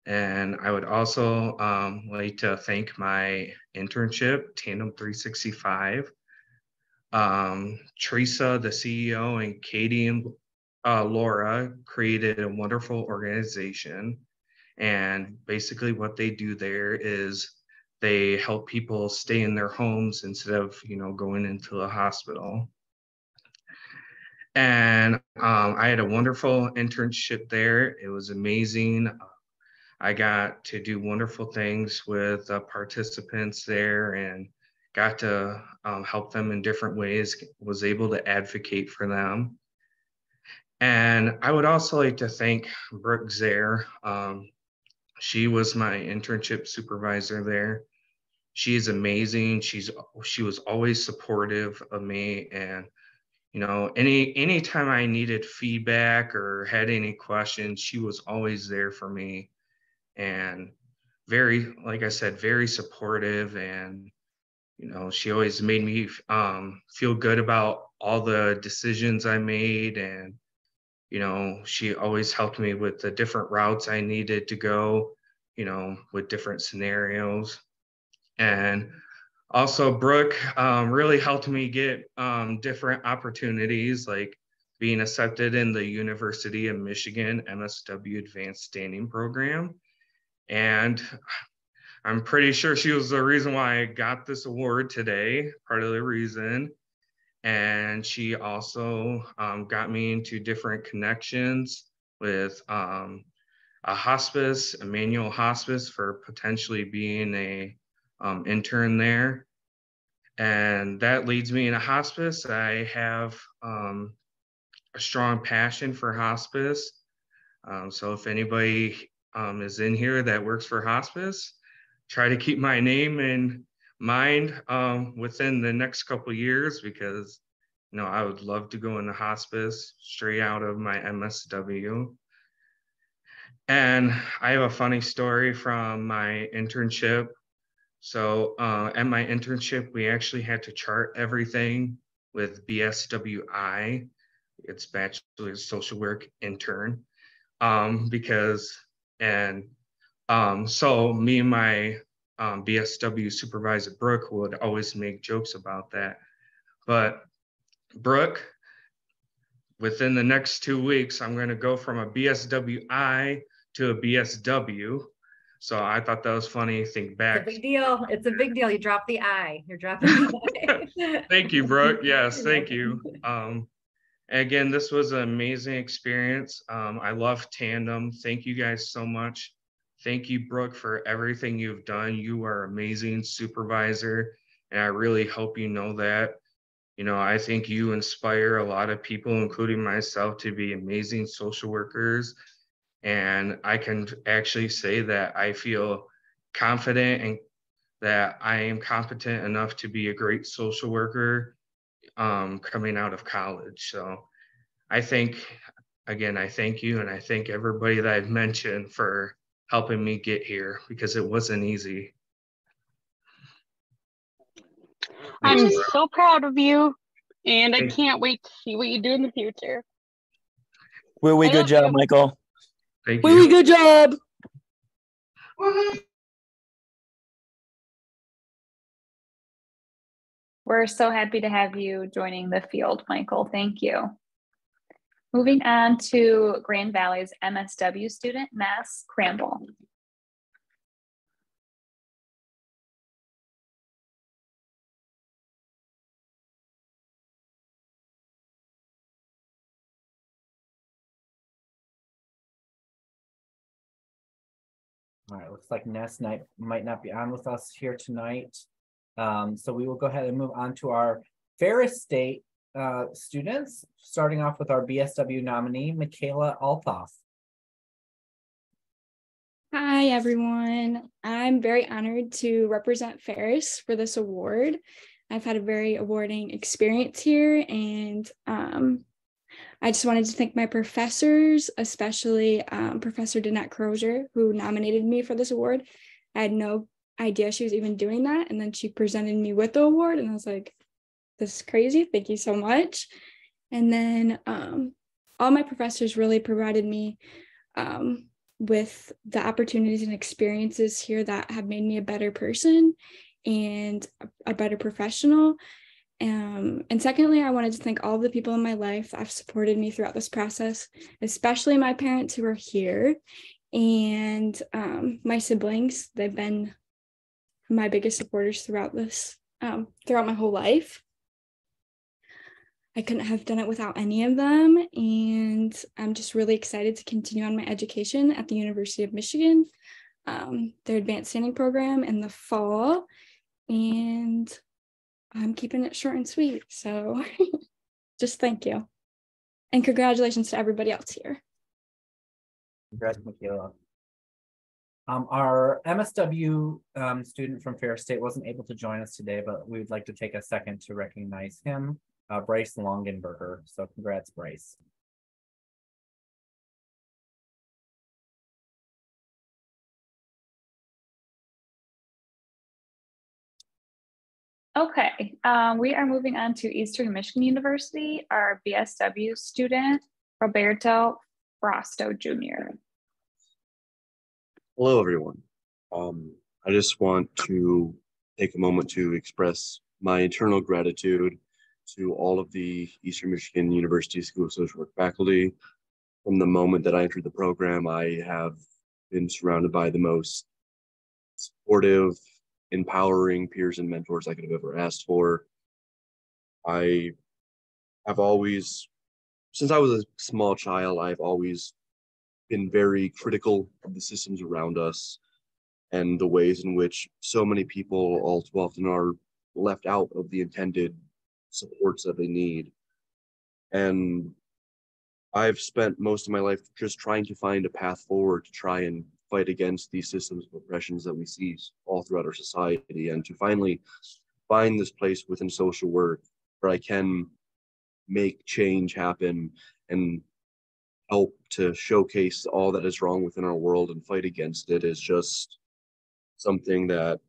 And I would also like to thank my internship, Tandem 365. Teresa, the CEO, and Katie and Laura created a wonderful organization. And basically what they do there is they help people stay in their homes instead of, you know, going into the hospital. And I had a wonderful internship there. It was amazing. I got to do wonderful things with participants there and got to help them in different ways, was able to advocate for them. And I would also like to thank Brooke Zare. She was my internship supervisor there. She is amazing. She was always supportive of me, and you know, anytime I needed feedback or had any questions, she was always there for me, and very, like I said, very supportive. And you know, she always made me feel good about all the decisions I made, and you know, she always helped me with the different routes I needed to go, you know, with different scenarios. And also Brooke really helped me get different opportunities, like being accepted in the University of Michigan MSW Advanced Standing Program. And I'm pretty sure she was the reason why I got this award today, part of the reason. And she also got me into different connections with hospice, Emmanuel Hospice, for potentially being a intern there. And that leads me into hospice. I have a strong passion for hospice. So if anybody is in here that works for hospice, try to keep my name in mind within the next couple of years, because I would love to go into hospice straight out of my MSW. And I have a funny story from my internship. So at my internship, we actually had to chart everything with BSWI. It's Bachelor of Social Work Intern. So me and my BSW supervisor, Brooke, would always make jokes about that. But Brooke, within the next 2 weeks, I'm going to go from a BSWI to a BSW. So I thought that was funny. Think back. It's a big deal. It's a big deal. You dropped the I. You're dropping the I. Thank you, Brooke. Yes, thank you. Again, this was an amazing experience. I love Tandem. Thank you guys so much. Thank you, Brooke, for everything you've done. You are an amazing supervisor, and I really hope you know that. I think you inspire a lot of people, including myself, to be amazing social workers. And I can actually say that I feel confident and that I am competent enough to be a great social worker coming out of college. So I thank you, and I thank everybody that I've mentioned for helping me get here, because it wasn't easy. I'm so proud of you, and I can't wait to see what you do in the future. Really good job, Michael. Thank you. Really good job. We're so happy to have you joining the field, Michael. Thank you. Moving on to Grand Valley's MSW student, Mass Cramble. All right, looks like Ness might not be on with us here tonight. So we will go ahead and move on to our Ferris State students, starting off with our BSW nominee, Michaela Althoff. Hi, everyone. I'm very honored to represent Ferris for this award. I've had a very rewarding experience here, and I just wanted to thank my professors, especially Professor Danette Crozier, who nominated me for this award. I had no idea she was even doing that, and then she presented me with the award, and I was like, this is crazy. Thank you so much. And then all my professors really provided me with the opportunities and experiences here that have made me a better person and a better professional. And secondly, I wanted to thank all of the people in my life that have supported me throughout this process, especially my parents who are here, and my siblings. They've been my biggest supporters throughout my whole life. I couldn't have done it without any of them, and I'm just really excited to continue on my education at the University of Michigan, their advanced standing program in the fall, and I'm keeping it short and sweet. So just thank you. And congratulations to everybody else here. Congrats, Michaela. Our MSW student from Ferris State wasn't able to join us today, but we would like to take a second to recognize him, Bryce Longenberger. So congrats, Bryce. Okay, we are moving on to Eastern Michigan University, our BSW student, Roberto Frosto Jr. Hello, everyone. I just want to take a moment to express my eternal gratitude to all of the Eastern Michigan University School of Social Work faculty. From the moment that I entered the program, I have been surrounded by the most supportive, empowering peers and mentors I could have ever asked for. I have always, since I was a small child, I've always been very critical of the systems around us and the ways in which so many people all too often are left out of the intended supports that they need. And I've spent most of my life just trying to find a path forward to try and fight against these systems of oppressions that we see all throughout our society, and to finally find this place within social work where I can make change happen and help to showcase all that is wrong within our world and fight against it is just something that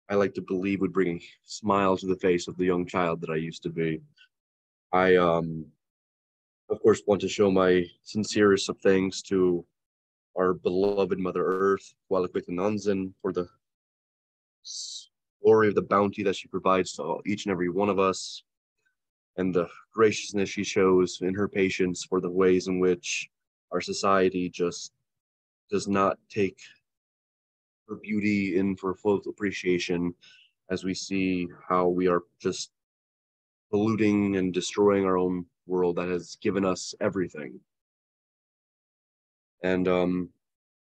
I like to believe would bring a smile to the face of the young child that I used to be. I, of course, want to show my sincerest of thanks to our beloved Mother Earth, Hualacuitananzin, for the glory of the bounty that she provides to each and every one of us, and the graciousness she shows in her patience for the ways in which our society just does not take her beauty in for full appreciation, as we see how we are just polluting and destroying our own world that has given us everything. And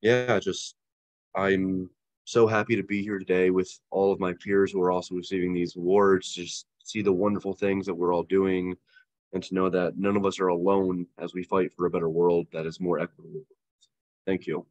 yeah, just I'm so happy to be here today with all of my peers who are also receiving these awards, just see the wonderful things that we're all doing, and to know that none of us are alone as we fight for a better world that is more equitable. Thank you.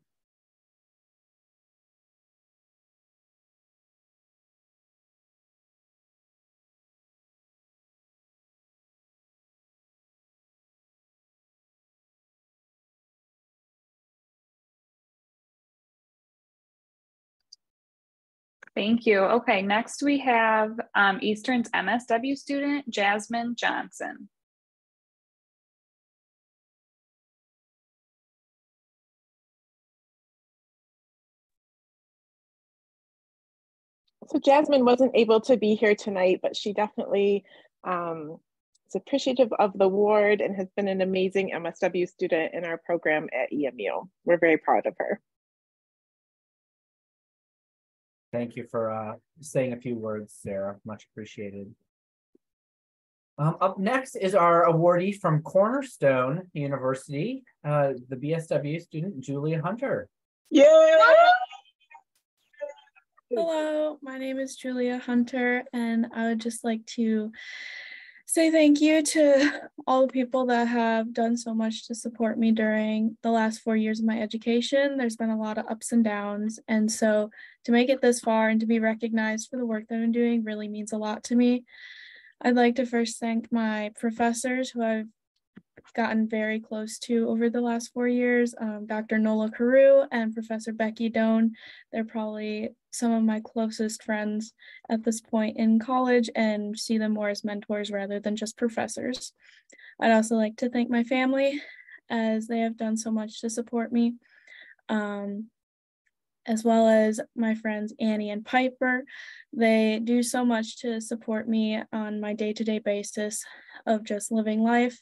Thank you. Okay, next we have Eastern's MSW student, Jasmine Johnson. So Jasmine wasn't able to be here tonight, but she definitely is appreciative of the award and has been an amazing MSW student in our program at EMU. We're very proud of her. Thank you for saying a few words, Sarah. Much appreciated. Up next is our awardee from Cornerstone University, the BSW student, Julia Hunter. Yeah! Hello, my name is Julia Hunter, and I would just like to say thank you to all the people that have done so much to support me during the last 4 years of my education. There's been a lot of ups and downs, and so to make it this far and to be recognized for the work that I'm doing really means a lot to me. I'd like to first thank my professors who I've gotten very close to over the last 4 years, Dr. Nola Carew and Professor Becky Doan. They're probably some of my closest friends at this point in college, and see them more as mentors rather than just professors. I'd also like to thank my family, as they have done so much to support me, as well as my friends Annie and Piper. They do so much to support me on my day-to-day basis of just living life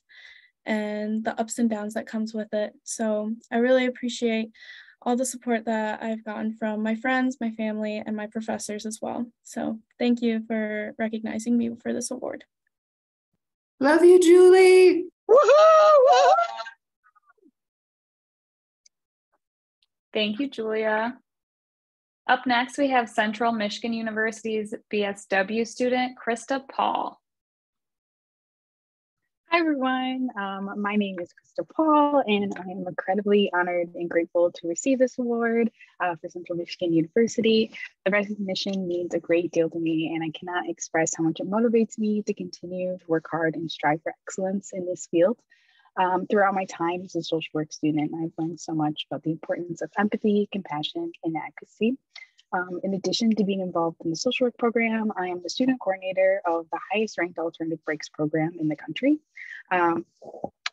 and the ups and downs that comes with it. So I really appreciate all the support that I've gotten from my friends, my family, and my professors as well. So thank you for recognizing me for this award. Love you, Julie. Woohoo! Thank you, Julia. Up next, we have Central Michigan University's BSW student, Krista Paul. Hi, everyone. My name is Krista Paul, and I am incredibly honored and grateful to receive this award for Central Michigan University. The recognition means a great deal to me, and I cannot express how much it motivates me to continue to work hard and strive for excellence in this field. Throughout my time as a social work student, I've learned so much about the importance of empathy, compassion, and advocacy. In addition to being involved in the social work program, I am the student coordinator of the highest ranked alternative breaks program in the country.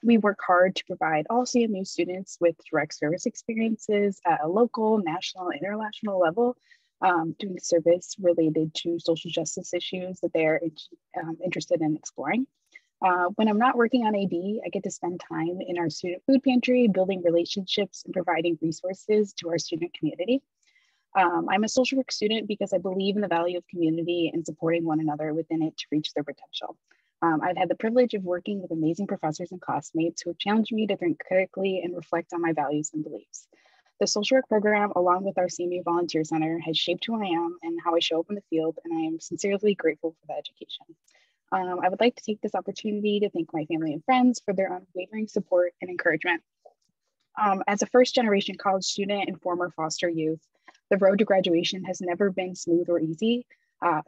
We work hard to provide all CMU students with direct service experiences at a local, national, international level, doing service related to social justice issues that they're interested in exploring. When I'm not working on AD, I get to spend time in our student food pantry, building relationships and providing resources to our student community. I'm a social work student because I believe in the value of community and supporting one another within it to reach their potential. I've had the privilege of working with amazing professors and classmates who have challenged me to think critically and reflect on my values and beliefs. The social work program, along with our CMU Volunteer Center, has shaped who I am and how I show up in the field, and I am sincerely grateful for the education. I would like to take this opportunity to thank my family and friends for their unwavering support and encouragement. As a first-generation college student and former foster youth, the road to graduation has never been smooth or easy,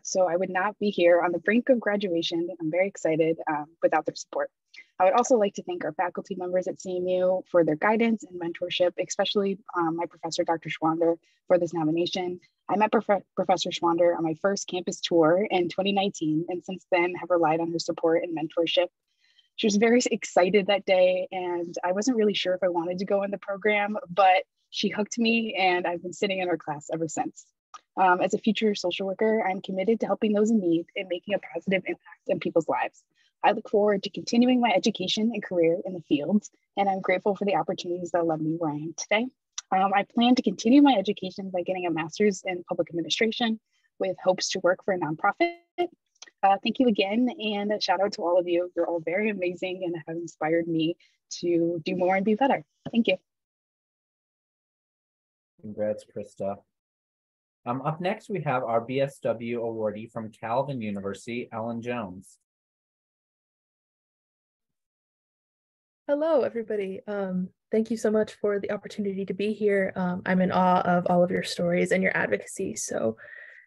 so I would not be here on the brink of graduation. I'm very excited without their support. I would also like to thank our faculty members at CMU for their guidance and mentorship, especially my professor, Dr. Schwander, for this nomination. I met Professor Schwander on my first campus tour in 2019, and since then have relied on her support and mentorship. She was very excited that day, and I wasn't really sure if I wanted to go in the program, but she hooked me, and I've been sitting in her class ever since. As a future social worker, I'm committed to helping those in need and making a positive impact in people's lives. I look forward to continuing my education and career in the field, and I'm grateful for the opportunities that led me where I am today. I plan to continue my education by getting a master's in public administration with hopes to work for a nonprofit. Thank you again, and a shout out to all of you. You're all very amazing and have inspired me to do more and be better. Thank you. Congrats, Krista. Up next, we have our BSW awardee from Calvin University, Ellen Jones. Hello, everybody. Thank you so much for the opportunity to be here. I'm in awe of all of your stories and your advocacy. So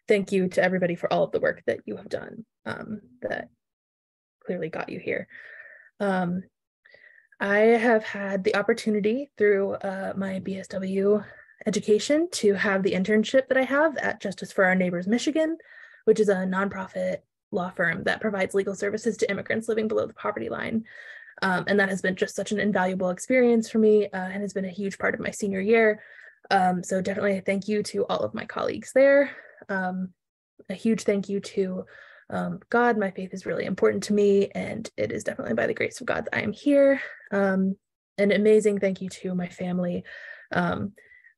thank you to everybody for all of the work that you have done that clearly got you here. I have had the opportunity through my BSW education to have the internship that I have at Justice for Our Neighbors Michigan, which is a nonprofit law firm that provides legal services to immigrants living below the poverty line. And that has been just such an invaluable experience for me and has been a huge part of my senior year. So definitely thank you to all of my colleagues there. A huge thank you to God. My faith is really important to me, and it is definitely by the grace of God that I am here. An amazing thank you to my family,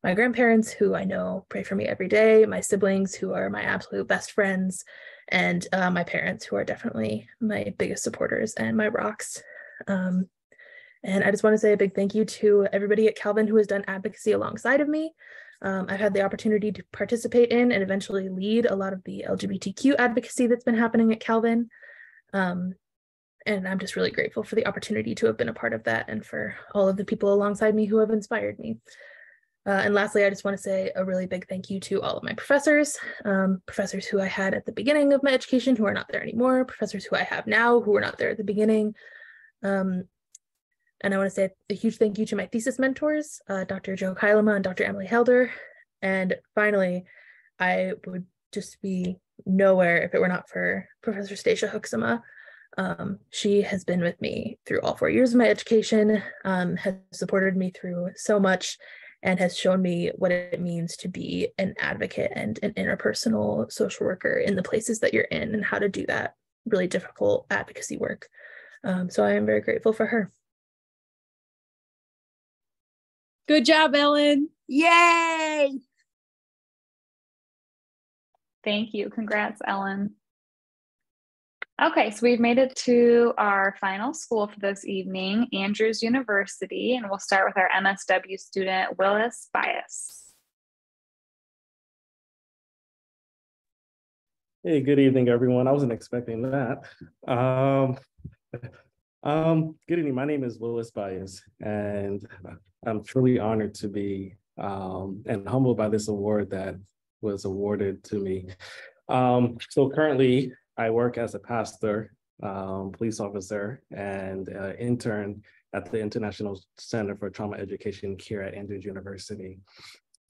my grandparents, who I know pray for me every day, my siblings, who are my absolute best friends, and my parents, who are definitely my biggest supporters and my rocks. And I just want to say a big thank you to everybody at Calvin who has done advocacy alongside of me. I've had the opportunity to participate in and eventually lead a lot of the LGBTQ advocacy that's been happening at Calvin. And I'm just really grateful for the opportunity to have been a part of that and for all of the people alongside me who have inspired me. And lastly, I just want to say a really big thank you to all of my professors, professors who I had at the beginning of my education who are not there anymore, professors who I have now who were not there at the beginning. And I want to say a huge thank you to my thesis mentors, Dr. Joe Kailama and Dr. Emily Helder. And finally, I would just be nowhere if it were not for Professor Stacia Huxama. She has been with me through all 4 years of my education, has supported me through so much, and has shown me what it means to be an advocate and an interpersonal social worker in the places that you're in and how to do that really difficult advocacy work. So I am very grateful for her. Good job, Ellen. Yay! Thank you. Congrats, Ellen. Okay, so we've made it to our final school for this evening, Andrews University, and we'll start with our MSW student, Willis Bias. Hey, good evening, everyone. I wasn't expecting that. Good evening. My name is Willis Bias, and I'm truly honored to be and humbled by this award that was awarded to me. So currently, I work as a pastor, police officer, and intern at the International Center for Trauma Education here at Andrews University.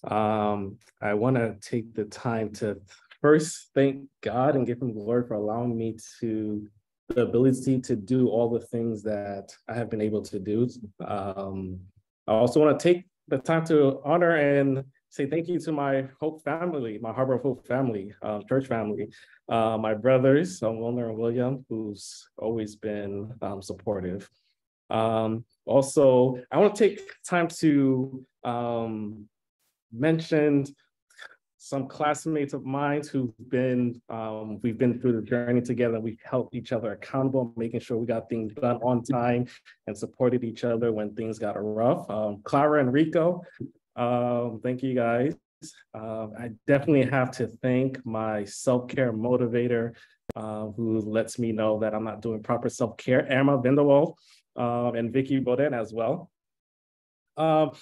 I want to take the time to first thank God and give him glory for allowing me to the ability to do all the things that I have been able to do. I also want to take the time to honor and say thank you to my Hope family, my Harbor of Hope family, church family, my brothers, Wilner and William, who's always been supportive. Also, I want to take time to mention some classmates of mine who've been, we've been through the journey together. We've helped each other accountable, making sure we got things done on time and supported each other when things got rough. Clara and Rico, thank you guys. I definitely have to thank my self-care motivator who lets me know that I'm not doing proper self-care, Emma Vinderwald, and Vicky Boden as well.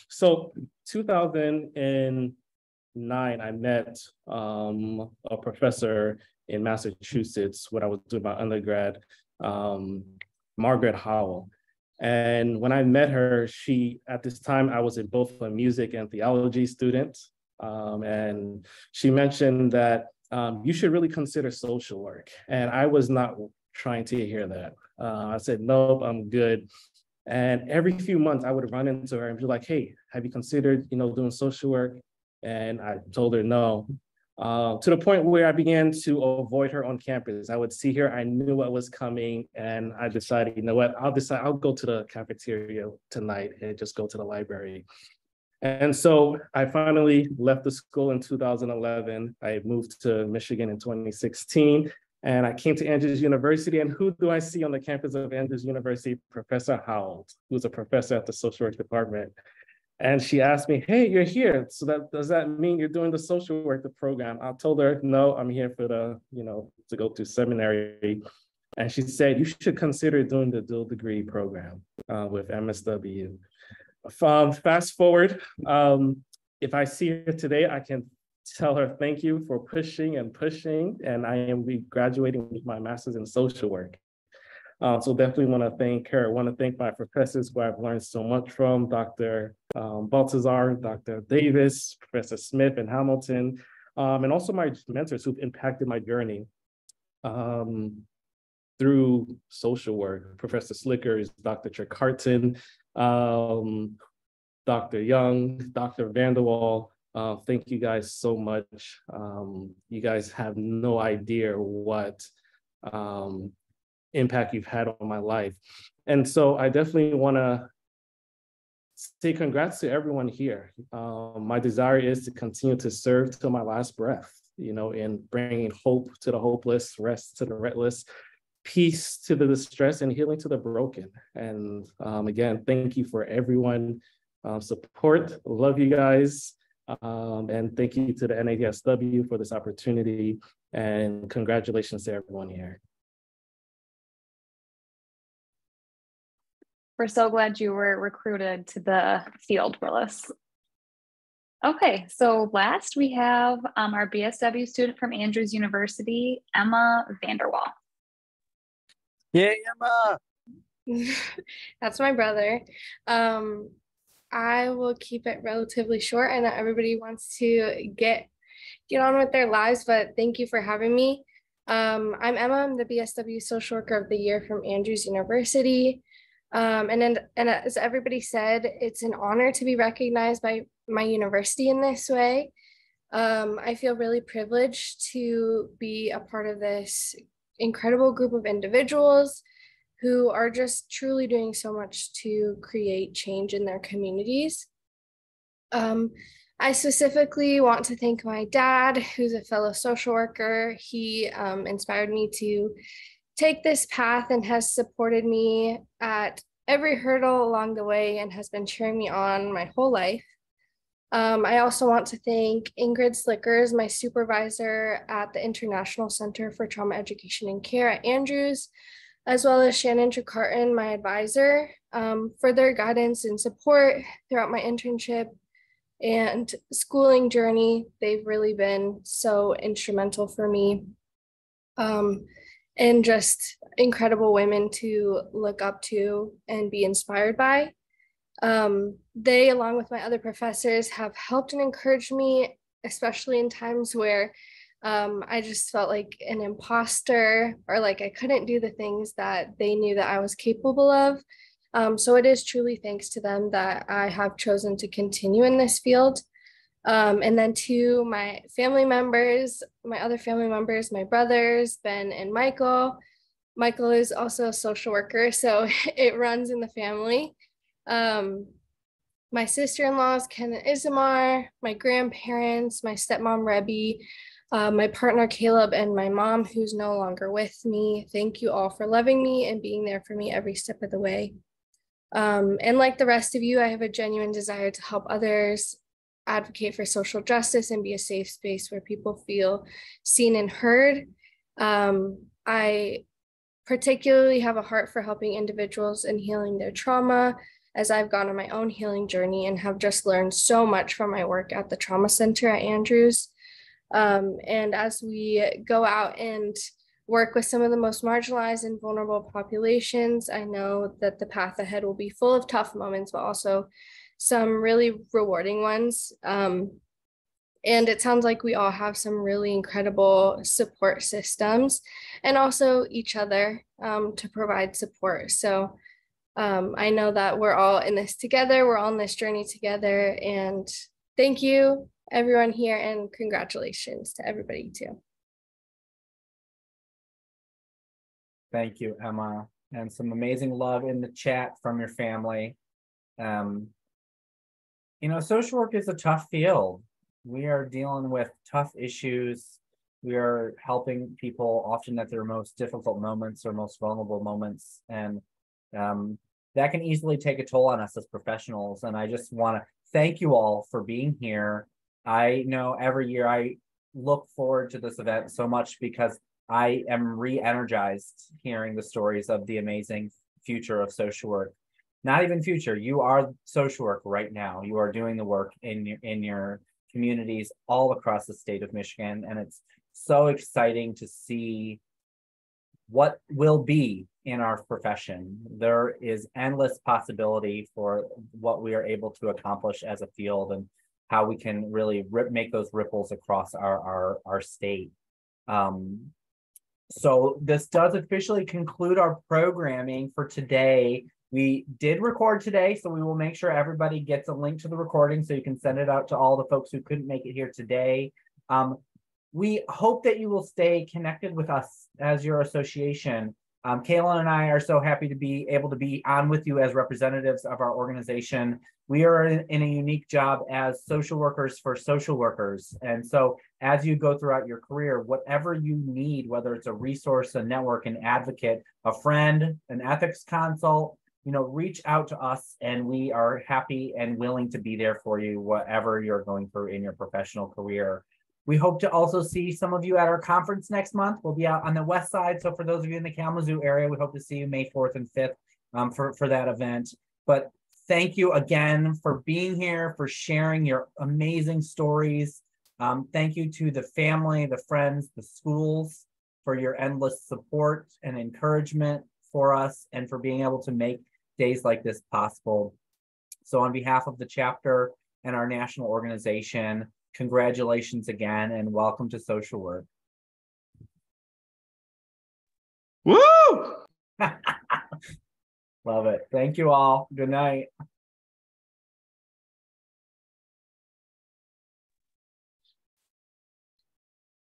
So 2009, I met a professor in Massachusetts when I was doing my undergrad, Margaret Howell. And when I met her, at this time, I was in both a music and theology student. And she mentioned that you should really consider social work. And I was not trying to hear that. I said, nope, I'm good. And every few months I would run into her and be like, hey, have you considered, doing social work? And I told her no, to the point where I began to avoid her on campus. I would see her, I knew what was coming, and I decided, you know what, I'll go to the cafeteria tonight and just go to the library. And so I finally left the school in 2011. I moved to Michigan in 2016, and I came to Andrews University. And who do I see on the campus of Andrews University? Professor Howell, who's a professor at the social work department. And she asked me, hey, you're here. So does that mean you're doing the social work program? I told her, no, I'm here for to go to seminary. And she said, you should consider doing the dual degree program with MSW. Fast forward, if I see her today, I can tell her thank you for pushing, and I am graduating with my master's in social work. So definitely want to thank her. I want to thank my professors who I've learned so much from, Dr. Baltazar, Dr. Davis, Professor Smith and Hamilton, and also my mentors who've impacted my journey through social work. Professor Slickers, Dr. Tricarton, Dr. Young, Dr. Vanderwall. Thank you guys so much. You guys have no idea what impact you've had on my life. And so I definitely want to say congrats to everyone here. My desire is to continue to serve till my last breath, in bringing hope to the hopeless, rest to the restless, peace to the distressed, and healing to the broken. And again, thank you for everyone support. Love you guys. And thank you to the NASW for this opportunity, and congratulations to everyone here. We're so glad you were recruited to the field, Willis. Okay, so last we have our BSW student from Andrews University, Emma Vanderwall. Yay, Emma! That's my brother. I will keep it relatively short. I know everybody wants to get on with their lives, but thank you for having me. I'm Emma. I'm the BSW Social Worker of the Year from Andrews University. And as everybody said, it's an honor to be recognized by my university in this way. I feel really privileged to be a part of this incredible group of individuals who are just truly doing so much to create change in their communities. I specifically want to thank my dad, who's a fellow social worker. He inspired me to take this path and has supported me at every hurdle along the way and has been cheering me on my whole life. I also want to thank Ingrid Slickers, my supervisor at the International Center for Trauma Education and Care at Andrews, as well as Shannon Tricarton, my advisor, for their guidance and support throughout my internship and schooling journey. They've really been so instrumental for me. And just incredible women to look up to and be inspired by. They, along with my other professors, have helped and encouraged me, especially in times where I just felt like an imposter or like I couldn't do the things that they knew that I was capable of. So it is truly thanks to them that I have chosen to continue in this field. And then to my family members, my other family members, my brothers, Ben and Michael. Michael is also a social worker, so it runs in the family. my sister-in-laws, Ken and Isamar, my grandparents, my stepmom, Rebby, my partner, Caleb, and my mom, who's no longer with me. Thank you all for loving me and being there for me every step of the way. And like the rest of you, I have a genuine desire to help others, advocate for social justice, and be a safe space where people feel seen and heard. I particularly have a heart for helping individuals and healing their trauma, as I've gone on my own healing journey and have just learned so much from my work at the Trauma Center at Andrews. And as we go out and work with some of the most marginalized and vulnerable populations, I know that the path ahead will be full of tough moments, but also some really rewarding ones. And it sounds like we all have some really incredible support systems and also each other to provide support. So I know that we're all in this together. We're all in this journey together. And thank you, everyone here, and congratulations to everybody too. Thank you, Emma. And some amazing love in the chat from your family. You know, social work is a tough field. We are dealing with tough issues. We are helping people often at their most difficult moments or most vulnerable moments. And that can easily take a toll on us as professionals. And I just want to thank you all for being here. I know every year I look forward to this event so much because I am re-energized hearing the stories of the amazing future of social work. Not even future, you are social work right now. You are doing the work in your communities all across the state of Michigan. And it's so exciting to see what will be in our profession. There is endless possibility for what we are able to accomplish as a field and how we can really make those ripples across our state. So this does officially conclude our programming for today. We did record today, so we will make sure everybody gets a link to the recording so you can send it out to all the folks who couldn't make it here today. We hope that you will stay connected with us as your association. Kaylin and I are so happy to be able to be on with you as representatives of our organization. We are in a unique job as social workers for social workers. And so as you go throughout your career, whatever you need, whether it's a resource, a network, an advocate, a friend, an ethics consult, you know, reach out to us and we are happy and willing to be there for you, whatever you're going through in your professional career. We hope to also see some of you at our conference next month. We'll be out on the west side. So for those of you in the Kalamazoo area, we hope to see you May 4th and 5th for that event. But thank you again for being here, for sharing your amazing stories. Thank you to the family, the friends, the schools for your endless support and encouragement for us and for being able to make days like this possible. So on behalf of the chapter and our national organization, congratulations again and welcome to social work. Woo! Love it. Thank you all. Good night.